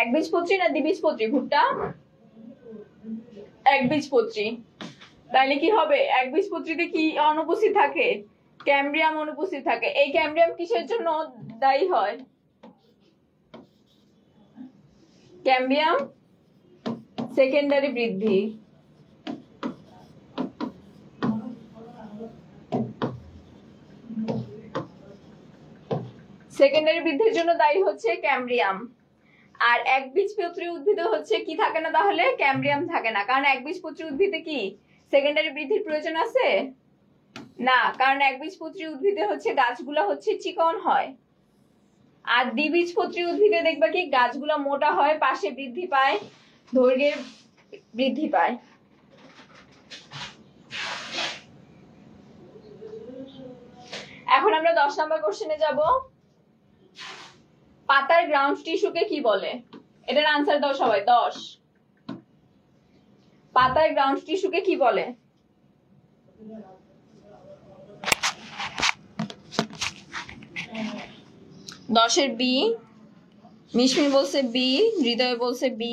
S1: একবীজপত্রী না দ্বিবীজপত্রী ভুট্টা? একবীজপত্রী। তাহলে কি হবে? একবীজপত্রীতে কি অনুপস্থিত থাকে? ক্যামব্রিয়াম অনুপস্থিত থাকে। এই ক্যামব্রিয়াম কিসের জন্য দায়ী হয়? ক্যামব্রিয়াম সেকেন্ডারি বৃদ্ধি। সেকেন্ডারি বৃদ্ধির জন্য দায়ী হচ্ছে ক্যামব্রিয়াম। আর একবীজপত্রী উদ্ভিদে হচ্ছে কি থাকে না? তাহলে ক্যামব্রিয়াম থাকে না, কারণ একবীজপত্রী উদ্ভিদে কি সেকেন্ডারি বৃদ্ধির প্রয়োজন আছে না, কারণ একবীজপত্রী উদ্ভিদে হচ্ছে গাছগুলা হচ্ছে চিকন হয়, আর দ্বিবীজপত্রী উদ্ভিদে দেখবা কি গাছগুলা মোটা হয়, পাশে বৃদ্ধি পায়, দৈর্ঘ্যে বৃদ্ধি পায়। এখন আমরা 10 নম্বর কোশ্চেনে যাব। পাতার গ্রাউন্ড টিস্যুকে কি বলে? এটার আনসার দাও সবাই। 10, পাতার গ্রাউন্ড টিস্যুকে কি বলে? দশের বি, মিশমি বলছে বি, হৃদয় বলছে বি।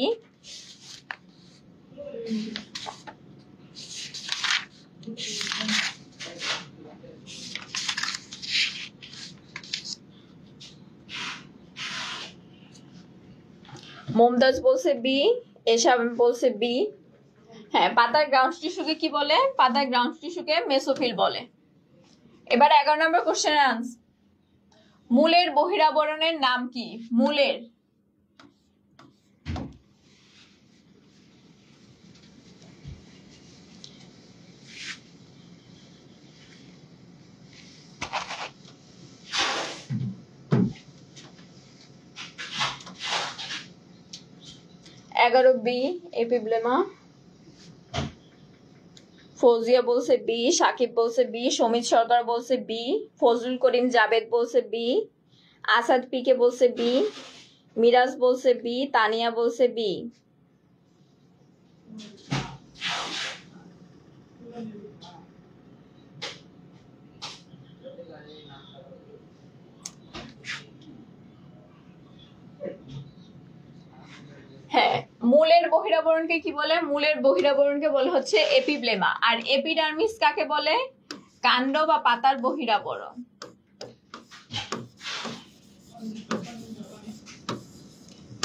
S1: মুমতাজ বলছে বি, এসব বলছে বি। হ্যাঁ, পাতার গ্রাউন্ড টিস্যুকে কি বলে? পাতার গ্রাউন্ড টিস্যুকে মেসোফিল বলে। এবার 11 নম্বর কোশ্চেনের আনসার। মূলের বহিরাবরণের নাম কি? মূলের এগারো বি, এপিব্লেমা। ফৌজিয়া বলছে বি, সাকিব বলছে বি, সমিত সরকার বলছে বি, ফজলুল করিম জাবেদ বলছে বি, আসাদ পিকে বলছে বি, মিরাজ বলছে বি, তানিয়া বলছে বি। হ্যাঁ, মূলের বহিরাবরণকে কি বলে? মূলের বহিরাবরণকে বলে হচ্ছে এপিব্লেমা। আর এপিডার্মিস কাকে বলে? কাণ্ড বা পাতার বহিরাবরণ।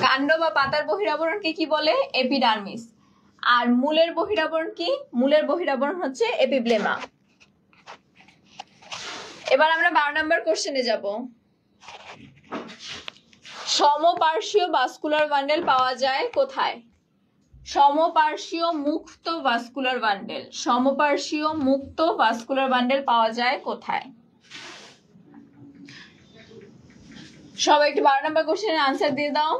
S1: কাণ্ড বা পাতার বহিরাবরণকে কি বলে? এপিডার্মিস। আর মূলের বহিরাবরণ কি? মূলের বহিরাবরণ হচ্ছে এপিব্লেমা। এবার আমরা 12 নম্বর কোশ্চেনে যাব। সমপার্শ্বীয় ভাস্কুলার বান্ডেল পাওয়া যায় কোথায়? সমপার্শ্বীয় মুক্ত ভাস্কুলার বান্ডেল, সমপার্শ্বীয় মুক্ত ভাস্কুলার বান্ডেল পাওয়া যায় কোথায়? সবাই একটু 12 নম্বর কোশ্চেনের আনসার দিয়ে দাও।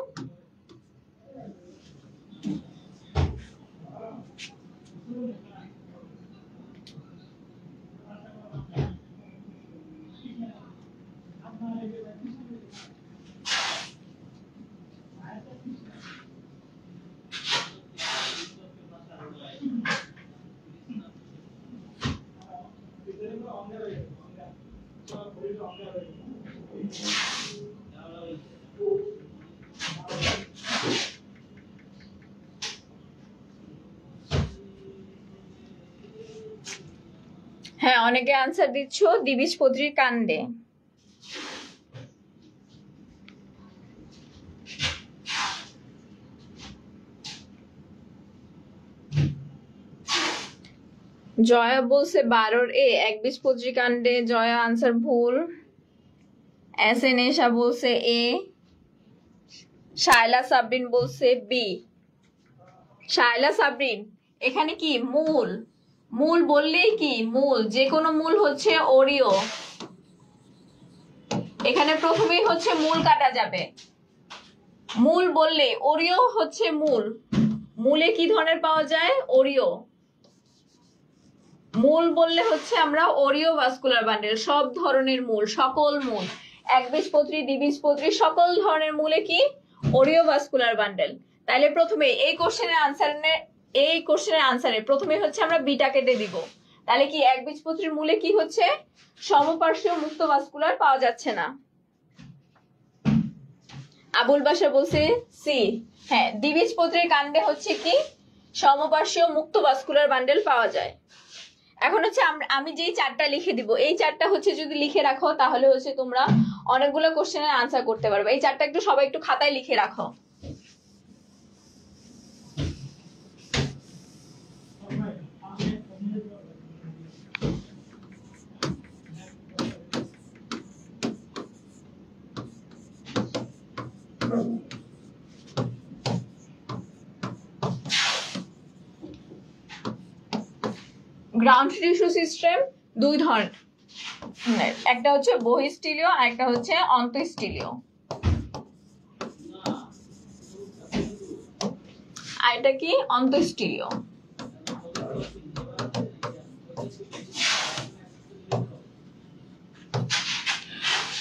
S1: হ্যাঁ, অনেকে আনসার দিচ্ছ দ্বিবীজপত্রীর কাণ্ডে। জয়া বলছে 12 একবীজপত্রী কাণ্ডে। জয়া আনসার ভুল। এস এন এশা বলছে এ। শায়লা সাবরিন বলছে বি। শায়লা সাবরিন, এখানে কি মূল? মূল বললেই কি মূল, যে কোনো মূল হচ্ছে ওরিও। এখানে প্রথমেই হচ্ছে মূল কাটা যাবে। মূল বললে ওরিও হচ্ছে মূল। মূলে কি ধরনের পাওয়া যায়? ওরিও। মূল বললে হচ্ছে আমরা ওরিও ভাস্কুলার বান্ডেল, সব ধরনের মূল, সকল মূল, একবীজপত্রী দ্বিবীজপত্রী সকল ধরনের মূলে কি ওরিও ভাস্কুলার বান্ডেল। তাহলে প্রথমে এই কোশ্চেনের আনসারে প্রথমে হচ্ছে আমরা বিটা কেটে দিব। তাহলে কি একবীজপত্রীর মূলে কি হচ্ছে? সমপার্শ্বীয় মুক্ত ভাস্কুলার পাওয়া যাচ্ছে না। আবুল বাশা বলছে সি। হ্যাঁ, দ্বিবীজপত্রীর কাণ্ডে হচ্ছে কি সমপার্শ্বীয় মুক্ত ভাস্কুলার বান্ডেল পাওয়া যায়। এখন হচ্ছে আমি যেই চারটা লিখে দিব, এই চারটা হচ্ছে যদি লিখে রাখো তাহলে হচ্ছে তোমরা অনেকগুলো কোশ্চেনের আনসার করতে পারবে। এই চারটা একটু সবাই একটু খাতায় লিখে রাখো। গ্রাউন্ড টিস্যু সিস্টেম দুই ধরনের, একটা হচ্ছে বহিঃস্থলীয় আর একটা হচ্ছে অন্তঃস্থলীয়। আর এটা কি অন্তঃস্থলীয়।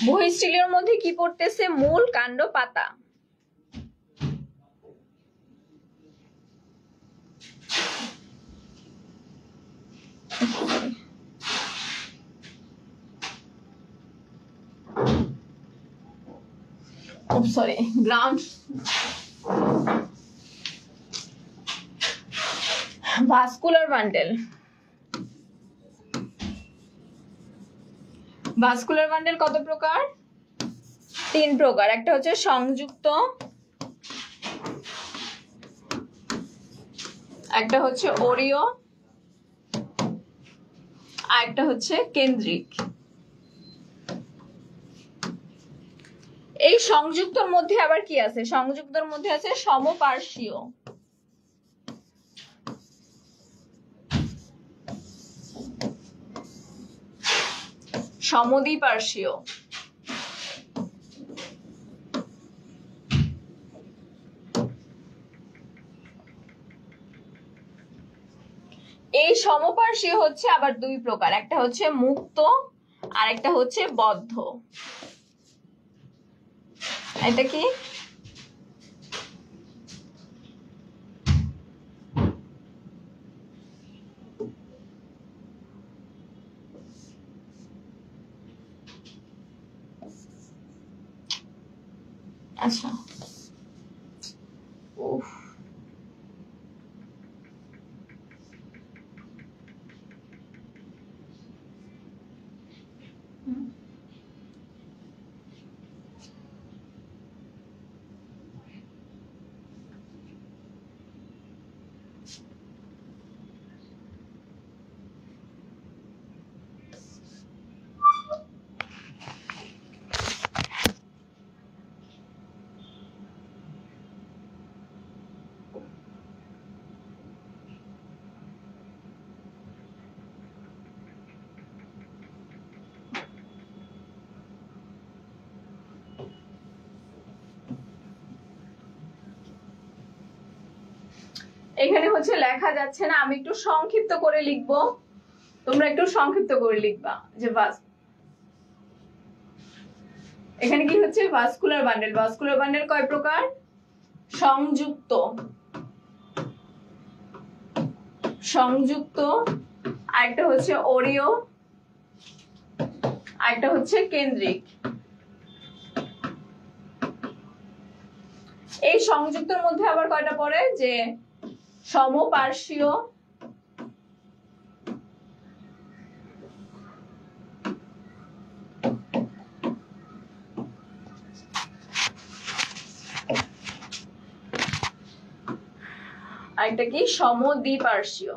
S1: বহিঃস্থলীয়র মধ্যে কি পড়তেছে? মূল, কাণ্ড, পাতা। Sorry, ground vascular bundle. Vascular bundle কত প্রকার? 3 প্রকার। একটা হচ্ছে সংযুক্ত, একটা হচ্ছে ওরিও, আর একটা হচ্ছে কেন্দ্রিক। এই সংযুক্তর মধ্যে আবার কি আছে? সংযুক্তর মধ্যে আছে সমপার্শ্বীয়, সমদ্বিপার্শ্বীয়, এই সমপার্শ্বীয় হচ্ছে আবার 2 প্রকার। একটা হচ্ছে মুক্ত আর একটা হচ্ছে বদ্ধ। এটা কি? আচ্ছা, উফ, এখানে হচ্ছে লেখা যাচ্ছে না, আমি একটু সংক্ষিপ্ত করে লিখবো, তোমরা একটু সংক্ষিপ্ত করে লিখবা। যে এখানে কি হচ্ছে? Vascular bundle. ভাস্কুলার বান্ডেল কয় প্রকার? সংযুক্ত, সংযুক্ত, আরেকটা হচ্ছে ওরিও, আরেকটা হচ্ছে কেন্দ্রিক। এই সংযুক্তের মধ্যে আবার কয়টা পড়ে, যে সমপার্শ্বীয়, আরেকটা কি সমদ্বিপার্শ্বীয়।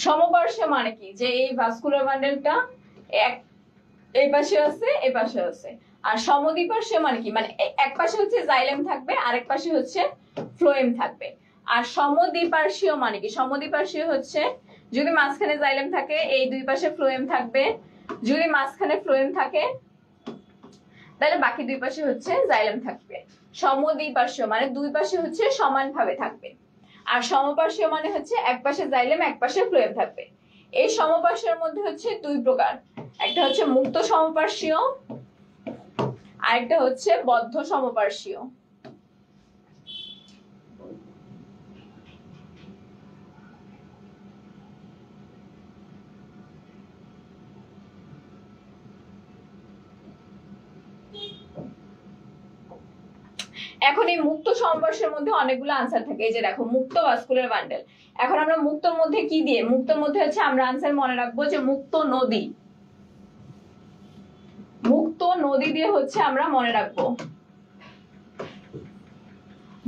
S1: সমপার্শ্বীয় মানে কি, যে এই ভাস্কুলার বান্ডেলটা এই পাশে আছে এই পাশে আছে। আর সমদ্বিপার্শ্বীয় মানে কি, মানে এক পাশে হচ্ছে জাইলেম থাকবে, আরেক পাশে হচ্ছে ফ্লোয়েম থাকবে। আর সমদ্বিপার্শ্বীয় মানে কি, সমদ্বিপার্শ্বীয় হচ্ছে যদি মাঝখানে জাইলেম থাকে এই দুই পাশে ফ্লোয়েম থাকবে, যদি মাঝখানে ফ্লোয়েম থাকে তাহলে বাকি দুই পাশে হচ্ছে জাইলেম থাকবে। সমদ্বিপার্শ্বীয় মানে দুই পাশে হচ্ছে সমানভাবে থাকবে। আর সমপার্শ্বীয় মানে হচ্ছে এক পাশে জাইলেম এক পাশে ফ্লোয়েম থাকবে। এই সমপার্শ্বীর মধ্যে হচ্ছে দুই প্রকার, একটা হচ্ছে মুক্ত সমপার্শ্বীয়, আরেকটা হচ্ছে বদ্ধ সমপার্শ্বীয়। এখন এই মুক্ত সমপার্শ্বীর মধ্যে অনেকগুলো আনসার থাকে। এই যে দেখো মুক্ত ভাস্কুলার বান্ডেল। এখন আমরা মুক্তর মধ্যে কি দিয়ে, মুক্তর মধ্যে হচ্ছে আমরা আনসার মনে রাখবো যে মুক্ত নদী, মুক্ত নদী দিয়ে হচ্ছে আমরা মনে রাখবো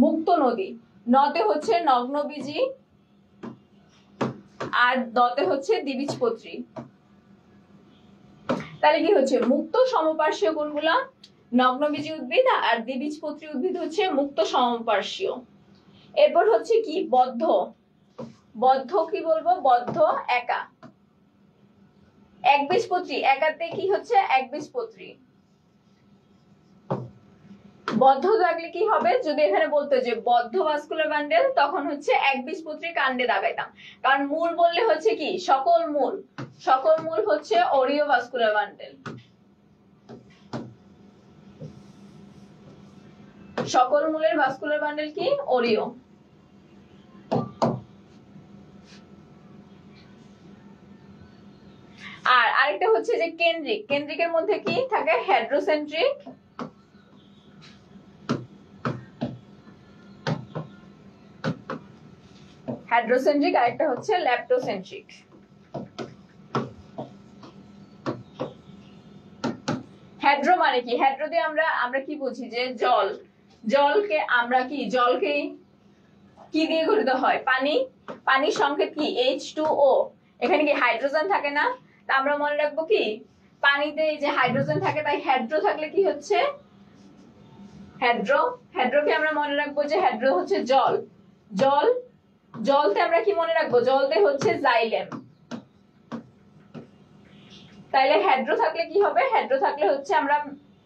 S1: মুক্ত নদী। নতে হচ্ছে নগ্নবীজি, আর দতে হচ্ছে দ্বিবীজপত্রী। তাহলে কি হচ্ছে, মুক্ত সমপার্শ্বীয় কোনগুলা, নগ্নবীজি উদ্ভিদ, আর দ্বিবীজপত্রী উদ্ভিদ হচ্ছে মুক্ত সমপার্শ্বীয়। এরপর হচ্ছে কি বদ্ধ, বদ্ধ কি বলবো, বদ্ধ একা, একবীজপত্রী, একাতে কি হচ্ছে একবীজপত্রী। বদ্ধ থাকলে কি হবে, যদি এখানে বলতো যে বদ্ধ ভাস্কুলার বান্ডেল তখন হচ্ছে একবীজপত্রী কাণ্ডে দাগাইতাম, কারণ মূল বললে হচ্ছে কি সকল মূল, সকল মূল হচ্ছে অরিও ভাস্কুলার বান্ডেল, সকল মূলের ভাস্কুলার বান্ডেল কি অরিও। আর আরেকটা হচ্ছে যে কেন্দ্রিক, কেন্দ্রিকের মধ্যে কি থাকে, হেড্রোসেন্ট্রিক, হেড্রোসেন্ট্রিক, আরেকটা হচ্ছে ল্যাপ্টোসেন্ট্রিক। হেড্রো মানে কি, হেড্রো দিয়ে আমরা কি বুঝি, যে জল, জলকে আমরা কি, জলকে কি দিয়ে গঠিত হয়, পানি, পানির সংকেত কি H2O, এখানে কি হাইড্রোজেন থাকে না, তা আমরা মনে রাখবো কি পানিতে যে হাইড্রোজেন থাকে, তাই হেড্রো থাকলে কি হচ্ছে হেড্রো, হেড্রোকে আমরা মনে রাখবো যে হেড্রো হচ্ছে জল, জল, জলতে আমরা কি মনে রাখবো, জলতে হচ্ছে জাইলেম। তাইলে হেড্রো থাকলে কি হবে, হেড্রো থাকলে হচ্ছে আমরা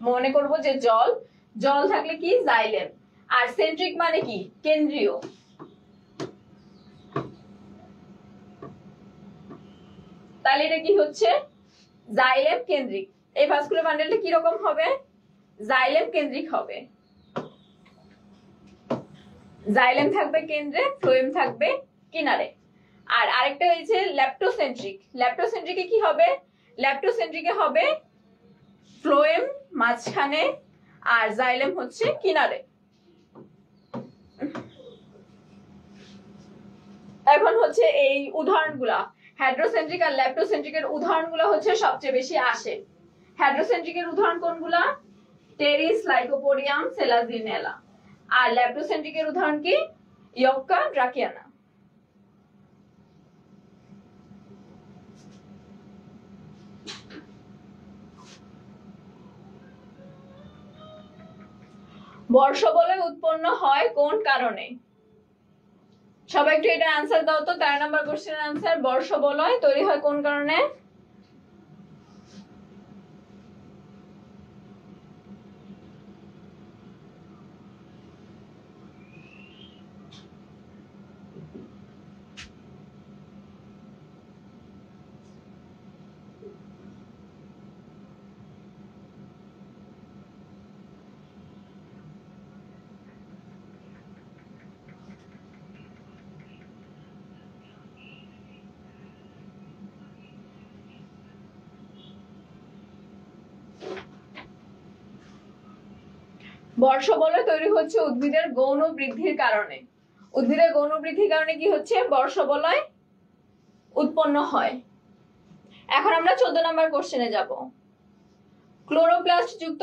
S1: মনে করব যে জল, জল থাকলে কি জাইলেম। আর সেন্ট্রিক মানে কি কেন্দ্রীয়, তাহলে এটা কি হচ্ছে জাইলেম কেন্দ্রিক। এই ভাস্কুলার বান্ডেলটা কি রকম হবে, জাইলেম কেন্দ্রিক হবে, জাইলেম থাকবে কেন্দ্রে, ফ্লোয়েম থাকবে কিনারে। আর আরেকটা হয়েছে ল্যাপ্টোসেন্ট্রিক, ল্যাপ্টোসেন্ট্রিকে কি হবে, ল্যাপ্টোসেন্ট্রিকে হবে ফ্লোয়েম মাঝখানে আর জাইলেম হচ্ছে কিনারে। এখন হচ্ছে এই উদাহরণগুলা, হাইড্রোসেন্ট্রিক আর ল্যাপ্টোসেন্ট্রিকের উদাহরণগুলো হচ্ছে সবচেয়ে বেশি আসে। হাইড্রোসেন্ট্রিকের উদাহরণ কোনগুলা, টেরিস, লাইকোপোডিয়াম, সেলাজিনেলা। আর ল্যাপ্টোসেন্ট্রিকের উদাহরণ কি, ইয়ক্কা, ড্রাকিয়ানা। বর্ষবলয় উৎপন্ন হয় কোন কারণে, সবাই একটু এটা আনসার দাও তো। 13 নম্বর কোশ্চেনের আনসার, বর্ষবলয় তৈরি হয় কোন কারণে। বর্ষবলয় তৈরি হচ্ছে উদ্ভিদের গৌণ বৃদ্ধির কারণে। উদ্ভিদের গৌণ বৃদ্ধির কারণে কি হচ্ছে? বর্ষবলয় উৎপন্ন হয়। এখন আমরা 14 নম্বর কোশ্চেনে যাব। ক্লোরোপ্লাস্ট যুক্ত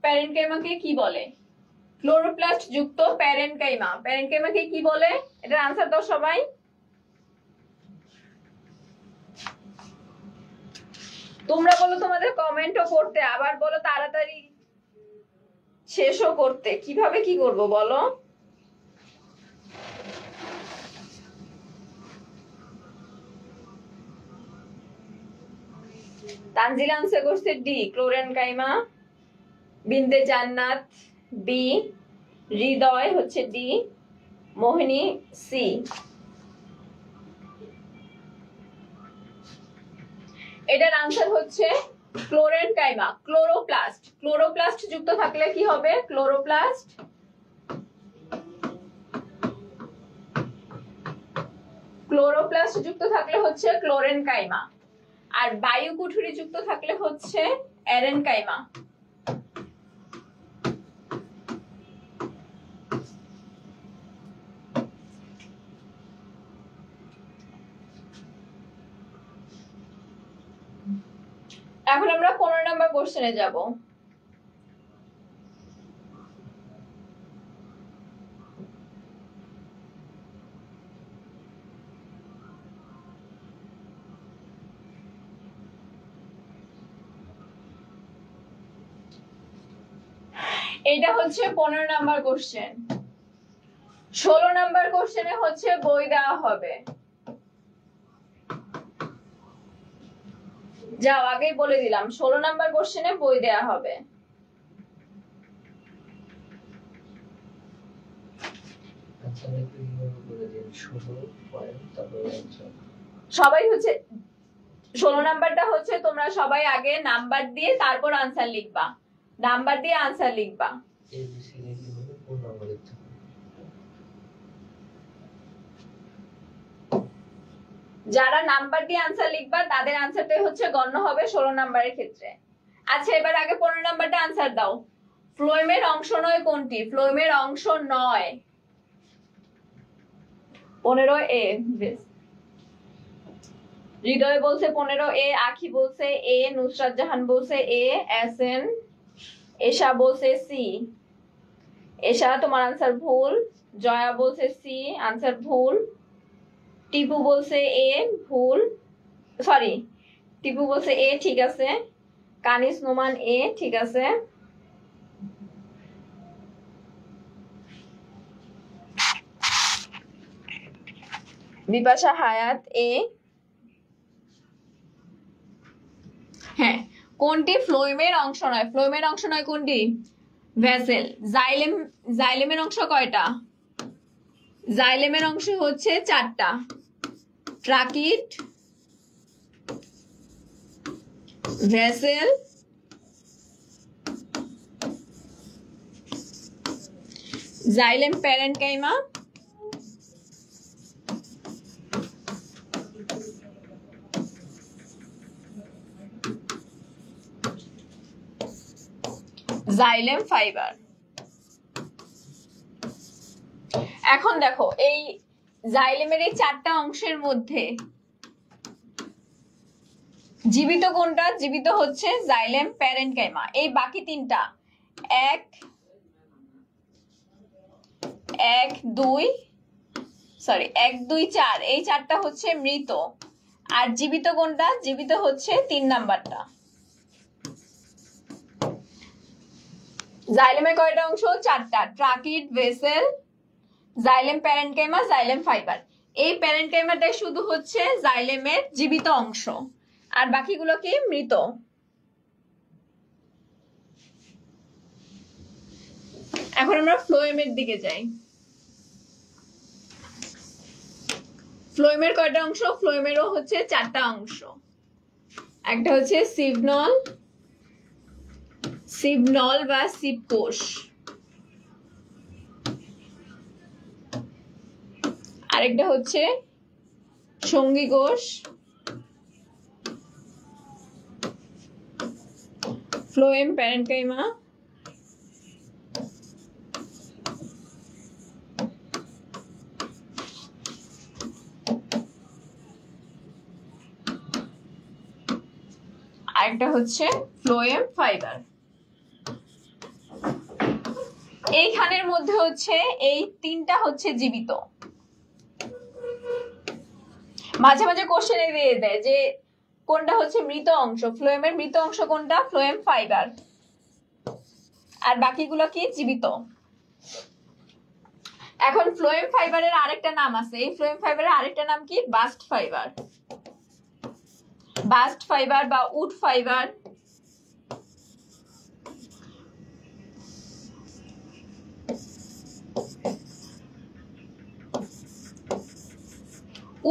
S1: প্যারেনকাইমাকে কি বলে? ক্লোরোপ্লাস্ট যুক্ত প্যারেনকাইমাকে কি বলে? এটার আনসার দাও সবাই। তোমরা বলো তোমাদের কমেন্টও করতে, আবার বলো তাড়াতাড়ি শেষও করতে। কিভাবে কি করব বলো? তানজিল আনসার করছে ডি ক্লোরেনকাইমা। বিন্দে জান্নাত বি। হৃদয় হচ্ছে ডি। মোহিনী সি। এটার আনসার হচ্ছে ক্লোরেনকাইমা। ক্লোরোপ্লাস্ট যুক্ত থাকলে কি হবে? ক্লোরোপ্লাস্ট যুক্ত থাকলে হচ্ছে ক্লোরেনকাইমা, আর বায়ু কুঠুরি যুক্ত থাকলে হচ্ছে এরেনকাইমা। এখন আমরা 15 নম্বর কোশ্চেনে যাব। এটা হচ্ছে 15 নম্বর কোশ্চেন। 16 নম্বর কোশ্চেনে হচ্ছে বই দেওয়া হবে। যাও, আগেই বলে দিলাম 16 নম্বর কোশ্চেনে বই দেওয়া হবে। সবাই হচ্ছে 16 নাম্বারটা হচ্ছে তোমরা সবাই আগে নাম্বার দিয়ে তারপর আনসার লিখবা। নাম্বার দিয়ে আনসার লিখবা। যারা নাম্বার দিয়ে আনসার লিখবা তাদের আনসারটাই হচ্ছে গণ্য হবে 16 নাম্বারের ক্ষেত্রে। আচ্ছা, এবার আগে 15 নাম্বারটা আনসার দাও। ফ্লোয়েমের অংশ নয় কোনটি? ফ্লোয়েমের অংশ নয় 15A। হৃদয় বলছে 15A, আখি বলছে এ, নুসরাত জাহান বলছে এ, এসএন এশা বলছে সি। এশা তোমার আনসার ভুল। জয়া বলছে সি, আনসার ভুল। টিপু বলছে এ, ভুল। সরি, টিপু বলছে এ, ঠিক আছে। কানিস নোমান এ, ঠিক আছে। বিপাশা হায়াত এ। হ্যাঁ, কোনটি ফ্লোয়েমের অংশ নয়? ফ্লোয়েমের অংশ নয় কোনটি? ভেসেল। জাইলেমের অংশ কয়টা? জাইলেমের অংশ হচ্ছে 4টা। Tracheid, vessel, xylem parenchyma, xylem fiber. এখন দেখো এই জাইলেমের এই 4টা অংশের মধ্যে জীবিত কোনটা? জীবিত হচ্ছে জাইলেম প্যারেনকাইমা। এই বাকি 3টা 1 2 4, এই 4টা হচ্ছে মৃত। আর জীবিত কোনটা? জীবিত হচ্ছে 3 নাম্বারটা। জাইলেমের কয়টা অংশ? 4টা। Tracheid, vessel, xylem parenchyma, xylem fiber. এই প্যারেনকাইমাটাই শুধু হচ্ছে জাইলেমের জীবিত অংশ, আর বাকিগুলো কি? মৃত। এখন আমরা ফ্লোয়েমের দিকে যাই। ফ্লোয়েমের কয়টা অংশ? ফ্লোয়েমেরও হচ্ছে 4টা অংশ। একটা হচ্ছে সিবনল বা সিবকোষ। আরেকটা হচ্ছে সঙ্গী কোষ। ফ্লোয়েম প্যারেনকাইমা, আরেকটা হচ্ছে ফ্লোয়েম ফাইবার। এইখানের মধ্যে হচ্ছে এই তিনটা হচ্ছে জীবিত। মাঝে মাঝে কোশ্চেন দিয়ে দেয় যে কোনটা হচ্ছে মৃত অংশ, ফ্লোয়েমের মৃত অংশ কোনটা, ফ্লোয়েম ফাইবার, আর বাকিগুলো কি জীবিত। এখন ফ্লোয়েম ফাইবারের আরেকটা নাম আছে, এই ফ্লোয়েম ফাইবারের আরেকটা নাম কি, বাস্ট ফাইবার। বাস্ট ফাইবার বা উড ফাইবার।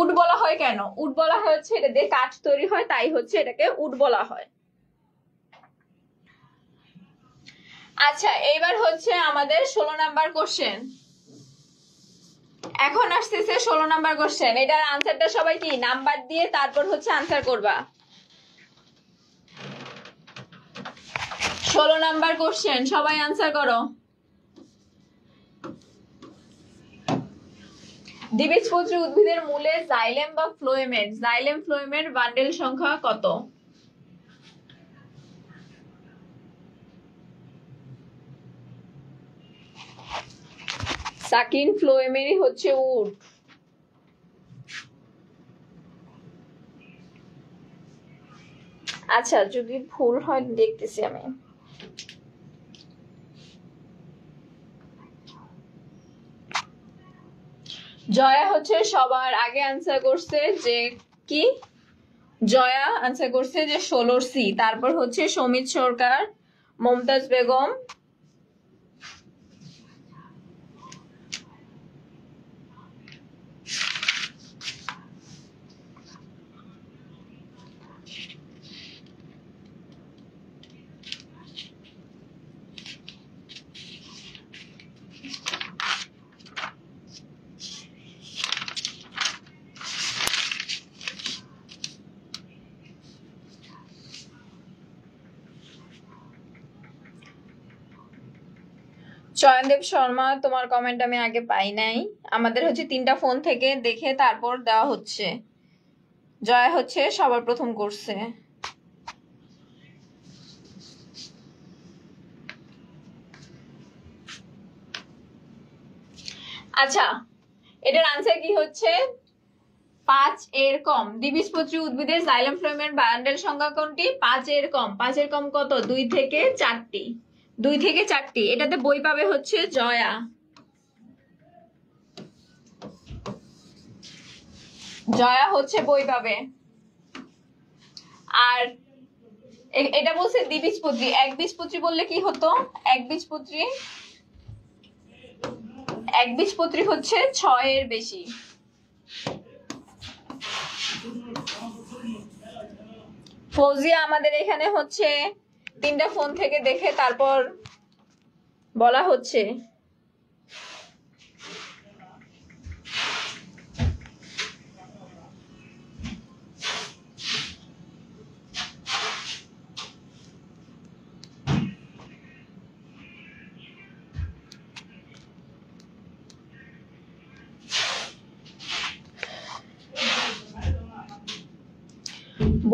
S1: উড বলা হয় কেন, উড বলা হয় হচ্ছে এটা দিয়ে কাঠ তৈরি হয়, তাই হচ্ছে এটাকে উড বলা হয়। আচ্ছা, এইবার হচ্ছে আমাদের 16 নাম্বার কোশ্চেন। এখন আসতেছে 16 নাম্বার কোশ্চেন। এটার আনসারটা সবাই কি নাম্বার দিয়ে তারপর হচ্ছে আনসার করবা। 16 নাম্বার কোশ্চেন, সবাই আনসার করো। দ্বিবীজপত্রী উদ্ভিদের মূলে জাইলেম বা ফ্লোয়েমের, জাইলেম ফ্লোয়েমের বান্ডেল সংখ্যা কত? সাকিন ফ্লোয়েমেরই হচ্ছে উড। আচ্ছা, যদি ভুল হয় দেখতেছি আমি। জয়া হচ্ছে সবার আগে আনসার করছে যে কি, জয়া আনসার করছে যে 16 সি। তারপর হচ্ছে সমিত সরকার, মমতাজ বেগম, চয়নদেব শর্মা। তোমার কমেন্ট আমি আগে পাই নাই, আমাদের হচ্ছে 3টা ফোন থেকে দেখে তারপর দেওয়া হচ্ছে। জয়া হচ্ছে সবার প্রথম করছে। আচ্ছা, এটার আনসার কি হচ্ছে 5 এর কম। দ্বিবীজপত্রী উদ্ভিদের জাইলেম ফ্লোয়েমের বান্ডেল সংখ্যা কোনটি, 5 এর কম। 5 এর কম কত, 2 থেকে 4টি। 2 থেকে 4টি। এটাতে বই পাবে হচ্ছে জয়া। জয়া হচ্ছে বই পাবে। আর এটা বলছে দ্বিবীজপত্রী, একবীজপত্রী বললে কি হতো, একবীজপত্রী, একবীজপত্রী হচ্ছে 6 এর বেশি। ফৌজিয়া আমাদের এখানে হচ্ছে 3টা ফোন থেকে দেখে তারপর বলা হচ্ছে।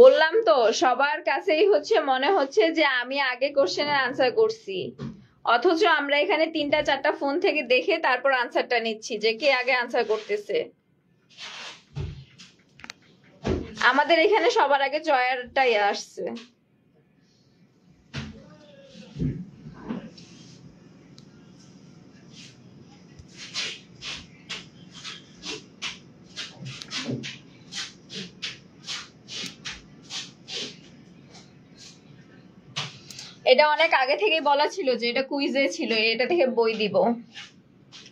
S1: বললাম তো সবার কাছেই হচ্ছে মনে হচ্ছে যে আমি আগে কোশ্চেনের আনসার করছি, অথচ আমরা এখানে 3টা 4টা ফোন থেকে দেখে তারপর আনসারটা নিচ্ছি যে কে আগে আনসার করতেছে। আমাদের এখানে সবার আগে জয়ারটাই আসছে। এটা অনেক আগে থেকেই বলা ছিল যে এটা কুইজে ছিল, এটা থেকে বই দিব,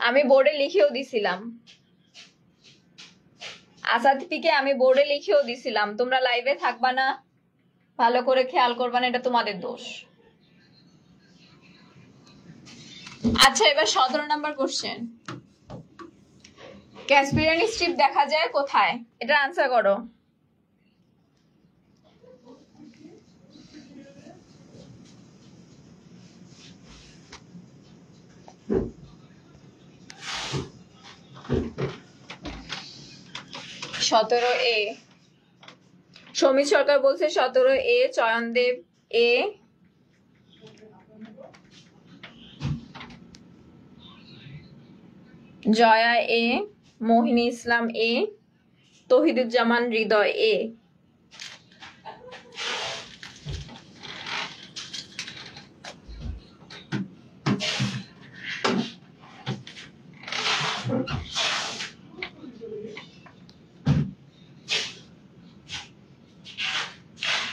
S1: আমি বোর্ডে লিখেও দিছিলাম। আসাদপিকে আমি বোর্ডে লিখেও দিছিলাম, তোমরা লাইভে থাকবা না, ভালো করে খেয়াল করবা না, এটা তোমাদের দোষ। আচ্ছা, এবার 17 নাম্বার কোশ্চেন। ক্যাসপিরিয়ান স্ট্রিপ দেখা যায় কোথায়, এটা আনসার করো। সতেরো এ সমিত সরকার বলছে 17A, চয়নদেব A, Jaya A, Mohini Islam A, Tahiduzzaman Hridoy A।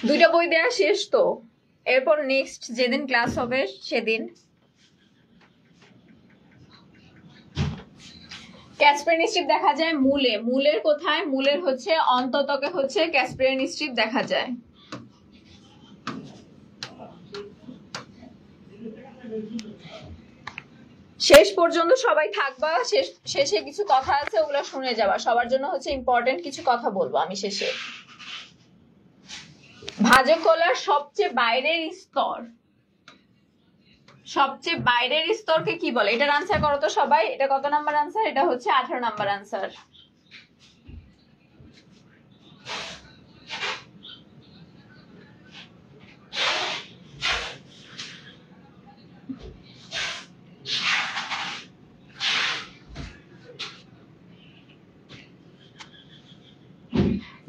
S1: দুইটা বই দেয়া শেষ তো, এরপর নেক্সট যেদিন ক্লাস হবে সেদিন। ক্যাসপিয়ান স্ট্রিপ দেখা যায় মূলে, মূলের কোথায়? মূলের হচ্ছে অন্ততকে হচ্ছে ক্যাসপিয়ান স্ট্রিপ দেখা যায়। শেষ পর্যন্ত সবাই থাকবা, শেষে কিছু কথা আছে ওগুলো শুনে যাবা, সবার জন্য হচ্ছে ইম্পর্টেন্ট কিছু কথা বলবো আমি শেষে। ভাজক কলার সবচেয়ে বাইরের স্তর, সবচেয়ে বাইরের স্তরকে কি বলে? এটার আনসার করো তো সবাই। এটা কত নাম্বার আনসার? এটা হচ্ছে 18 নাম্বার আনসার।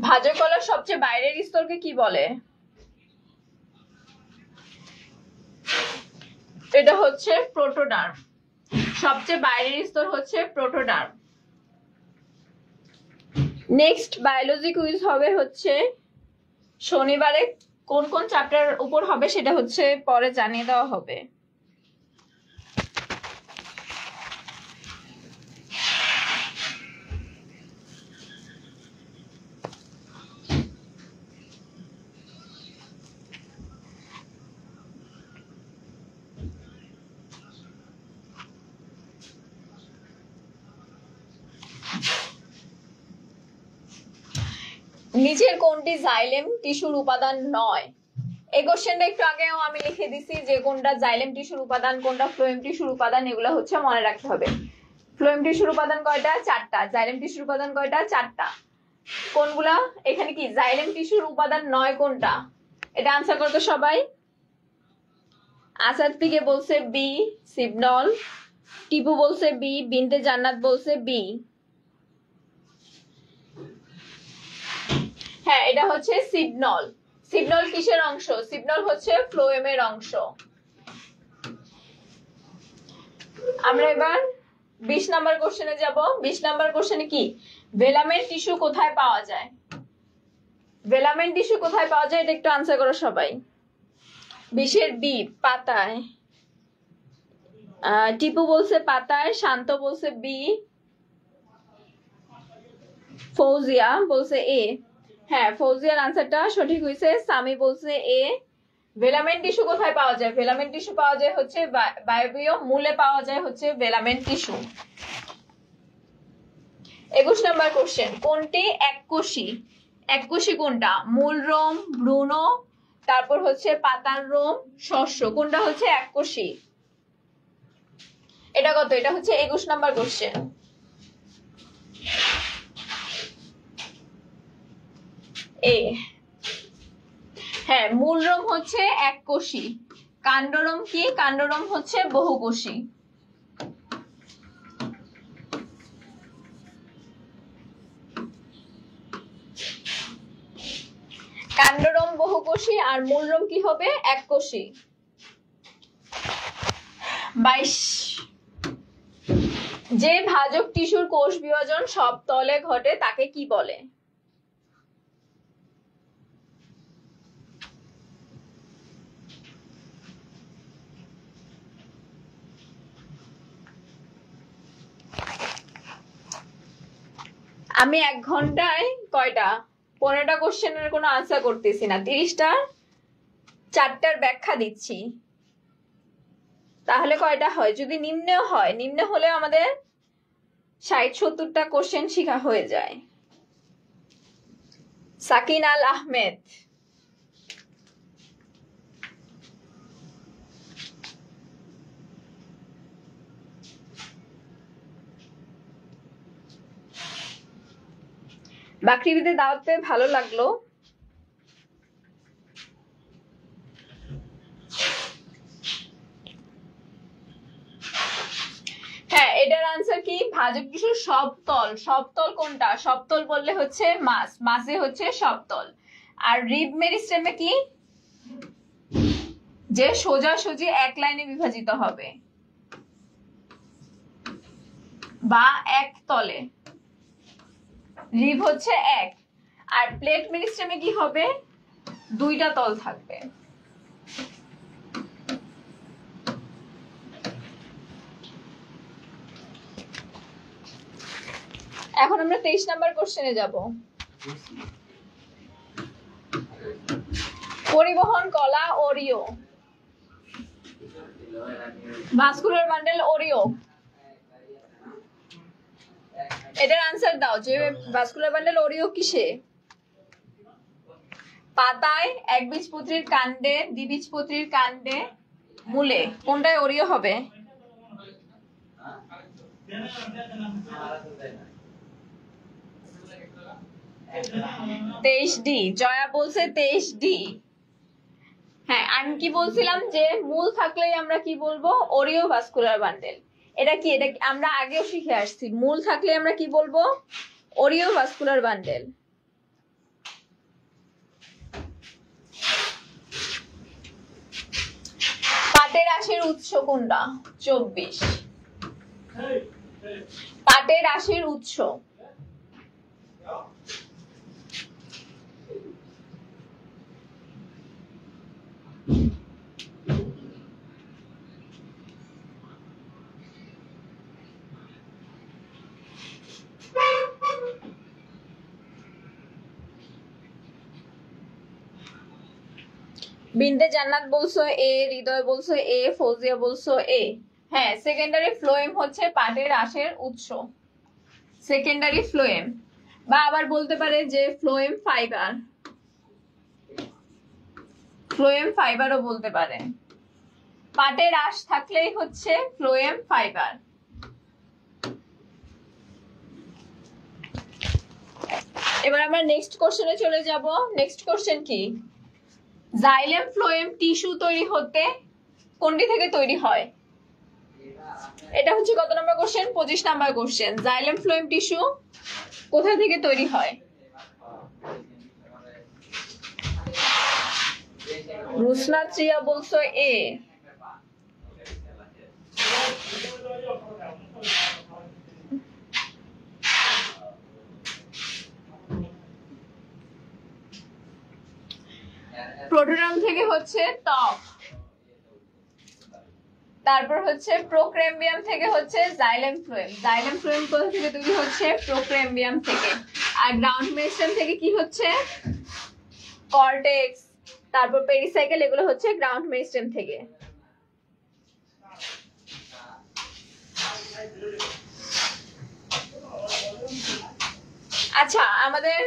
S1: ভাজক কলার সবচেয়ে বাইরের স্তরকে কি বলে? এটা হচ্ছে প্রোটোডার্ম। সবচেয়ে বাইরের স্তর হচ্ছে প্রোটোডার্ম। নেক্সট বায়োলজি কুইজ হবে হচ্ছে শনিবারে। কোন কোন চ্যাপ্টার উপর হবে সেটা হচ্ছে পরে জানিয়ে দেওয়া হবে। নিচের কোনটি জাইলেম টিস্যুর উপাদান নয়? এই কোশ্চেনটা একটু আগেও আমি লিখে দিছি যে কোনটা জাইলেম টিস্যুর উপাদান, কোনটা ফ্লোয়েম টিস্যুর উপাদান, এগুলো হচ্ছে মনে রাখতে হবে। ফ্লোয়েম টিস্যুর উপাদান কয়টা? 4টা। জাইলেম টিস্যুর উপাদান কয়টা? 4টা। কোনগুলা? এখানে কি জাইলেম টিস্যুর উপাদান নয় কোনটা? এটা আনসার করতে সবাই। আসাদ থেকে বলছে বি, সিবনল। টিপু বলছে বি, বিনতে জান্নাত বলছে বি। হ্যাঁ, এটা হচ্ছে সিবনল। সিবনল কিসের অংশ? সিবনল হচ্ছে ফ্লোয়েমের অংশ। আমরা এবার 20 নাম্বার কোশ্চেনে যাব। 20 নাম্বার কোশ্চেনে কি? ভেলামেন্ট টিস্যু কোথায় পাওয়া যায়? ভেলামেন্ট টিস্যু কোথায় পাওয়া যায় এটা একটু আনসার করো সবাই। 20-এর বি, পাতায়। টিপু বলছে পাতায়, শান্ত বলছে বি, ফৌজিয়া বলছে এ। হ্যাঁ, ফৌজিয়ার আনসারটা সঠিক হয়েছে। সামি বলছে এ। ভেলামেন্ট টিস্যু কোথায় পাওয়া যায়? ভেলামেন্ট টিস্যু পাওয়া যায় হচ্ছে বায়বীয় মূলে পাওয়া যায় হচ্ছে ভেলামেন্ট টিস্যু। 21 নাম্বার কোশ্চেন, কোনটি এককোষী? এককোষী কোনটা? মূল রোম, ভ্রূণ, তারপর হচ্ছে পাতার রোম, শস্য। কোনটা হচ্ছে এককোষী? এটা কত? এটা হচ্ছে 21 নাম্বার কোশ্চেন। এ। হ্যাঁ, মূল রোম হচ্ছে এককোষী। কাণ্ডরোম কি? কাণ্ডরোম হচ্ছে বহুকোষী। কাণ্ডরোম বহুকোষী আর মূলরোম কি হবে? এককোষী। 22, যে ভাজক টিস্যুর কোষ বিভাজন সব তলে ঘটে তাকে কি বলে? আমি 1 ঘন্টায় কয়টা? 15টা কোশ্চেনের কোনো আনসার করতেছি না, 30টা 4টার ব্যাখ্যা দিচ্ছি। তাহলে কয়টা হয়? যদি নিম্নেও হয়, নিম্নে হলে আমাদের 60-70টা কোশ্চেন শিখা হয়ে যায়। সাকিন আল আহমেদ। বাকৃবিতে দাওয়াত পেয়ে ভালো লাগলো। এটার আনসার কি? ভাজক টিস্যুর সবতল। সবতল কোনটা? সবতল বললে হচ্ছে মাস, মাসে হচ্ছে সবতল। আর রিব মেরিস্টেমে কি? যে সোজাসুজি এক লাইনে বিভাজিত হবে বা এক তলে, রিব হচ্ছে এক। আর প্লেট মেরিস্টেমে কি হবে? দুইটা তল থাকবে। এখন আমরা 23 নাম্বার কোশ্চেনে যাব। পরিবহন কলা ওরিও, ভাস্কুলার বান্ডেল ওরিও। এটার আনসার দাও যে ভাস্কুলার বান্ডেল ওরিও কিসে? পাতায়, একবীজপত্রীর কাণ্ডে, দ্বিবীজপত্রীর কাণ্ডে, মূলে। কোনটায় ওরিও হবে? 23D। জয়া বলছে 23D। হ্যাঁ, আমি কি বলছিলাম যে মূল থাকলেই আমরা কি বলবো? Oreo vascular bundle. এটা কি? এটা আমরা আগেও শিখে আসছি। মূল থাকলে আমরা কি বলবো? Oreo vascular bundle. পাটের আঁশের উৎস কোনটা? 24। পাটের আঁশের উৎস বিন্দে জান্নাত বলছো এ, হৃদয় বলছো এ, ফৌজিয়া বলছো এ। হ্যাঁ, সেকেন্ডারি ফ্লোয়েম হচ্ছে পাটের আঁশের উৎস, সেকেন্ডারি ফ্লোয়েম। বা আবার বলতে পারে যে ফ্লোয়েম ফাইবার, ফ্লোয়েম ফাইবারও বলতে পারে। পাটের আঁশ থাকলেই হচ্ছে ফ্লোয়েম ফাইবার। এবার আমরা নেক্সট কোশ্চেনে চলে যাব। নেক্সট কোশ্চেন কি? জাইলেম ফ্লোয়েম টিস্যু তৈরি হতে কোনটি থেকে তৈরি হয়? এটা হচ্ছে কত number question? 25 number question. Xylem phloem tissue কোথা থেকে তৈরি হয়? রুসনাত রিয়া বলছো এ। প্রোটোনাম থেকে হচ্ছে ত্বক, তারপর হচ্ছে প্রোক্রেম্বিয়াম থেকে হচ্ছে জাইলেম ফ্লোয়েম। জাইলেম ফ্লোয়েম কোথা থেকে তৈরি হচ্ছে? প্রোক্রেম্বিয়াম থেকে। আর গ্রাউন্ড মেরিস্টেম থেকে কি হচ্ছে? কর্টেক্স, তারপর পেরিসাইকেল, এগুলো হচ্ছে গ্রাউন্ড মেরিস্টেম থেকে। আচ্ছা, আমাদের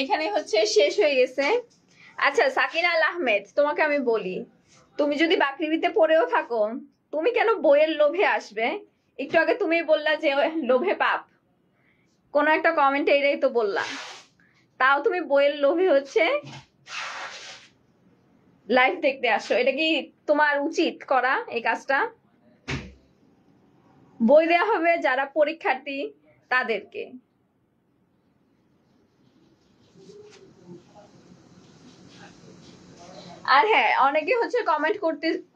S1: এখানে হচ্ছে শেষ হয়ে গেছে। আচ্ছা সাকিনা আল আহমেদ, তোমাকে আমি বলি, তুমি যদি বাকৃবিতে পড়েও থাকো, তুমি কেন বইয়ের লোভে আসবে? একটু আগে তুমি বললা যে লোভে পাপ, কোন একটা কমেন্টে এটাই তো বললা, তাও তুমি বইয়ের লোভে হচ্ছে লাইভ দেখতে আসো। এটা কি তোমার উচিত করা এই কাজটা? বই দেওয়া হবে যারা পরীক্ষার্থী তাদেরকে। আর হ্যাঁ, অনেকে হচ্ছে কমেন্ট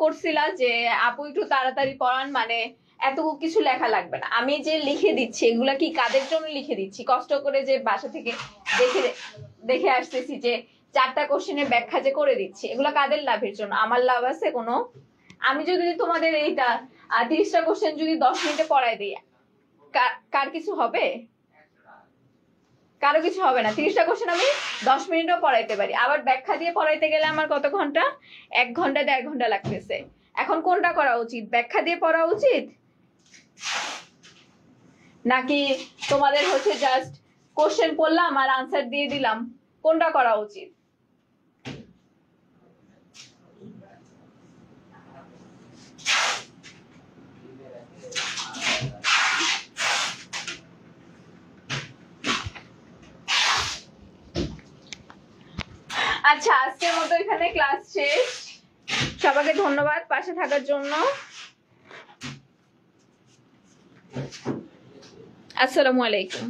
S1: করছিলা যে আপু একটু তাড়াতাড়ি পড়ান, মানে এত কিছু লেখা লাগবে না। আমি যে লিখে দিচ্ছি এগুলা কি কাদের জন্য লিখে দিচ্ছি? কষ্ট করে যে বাসা থেকে দেখে দেখে আসতেছি যে 4টা কোশ্চেনের ব্যাখ্যা যে করে দিচ্ছি, এগুলা কাদের লাভের জন্য? আমার লাভ আছে কোনো? আমি যদি তোমাদের এইটা 30টা কোশ্চেন যদি 10 মিনিটে পড়াই দিই, কার কিছু হবে? কারো কিছু হবে না। 30টা কোশ্চেন আমি 10 মিনিটও পড়াইতে পারি। আবার ব্যাখ্যা দিয়ে পড়াইতে গেলে আমার কত ঘন্টা? 1 ঘন্টা 1.5 ঘন্টা লাগতেছে। এখন কোনটা করা উচিত? ব্যাখ্যা দিয়ে পড়া উচিত নাকি তোমাদের হচ্ছে জাস্ট কোশ্চেন পড়লাম আর আনসার দিয়ে দিলাম? কোনটা করা উচিত? আচ্ছা, আজকের মতো এখানে ক্লাস শেষ। সবাইকে ধন্যবাদ পাশে থাকার জন্য। আসসালামু আলাইকুম।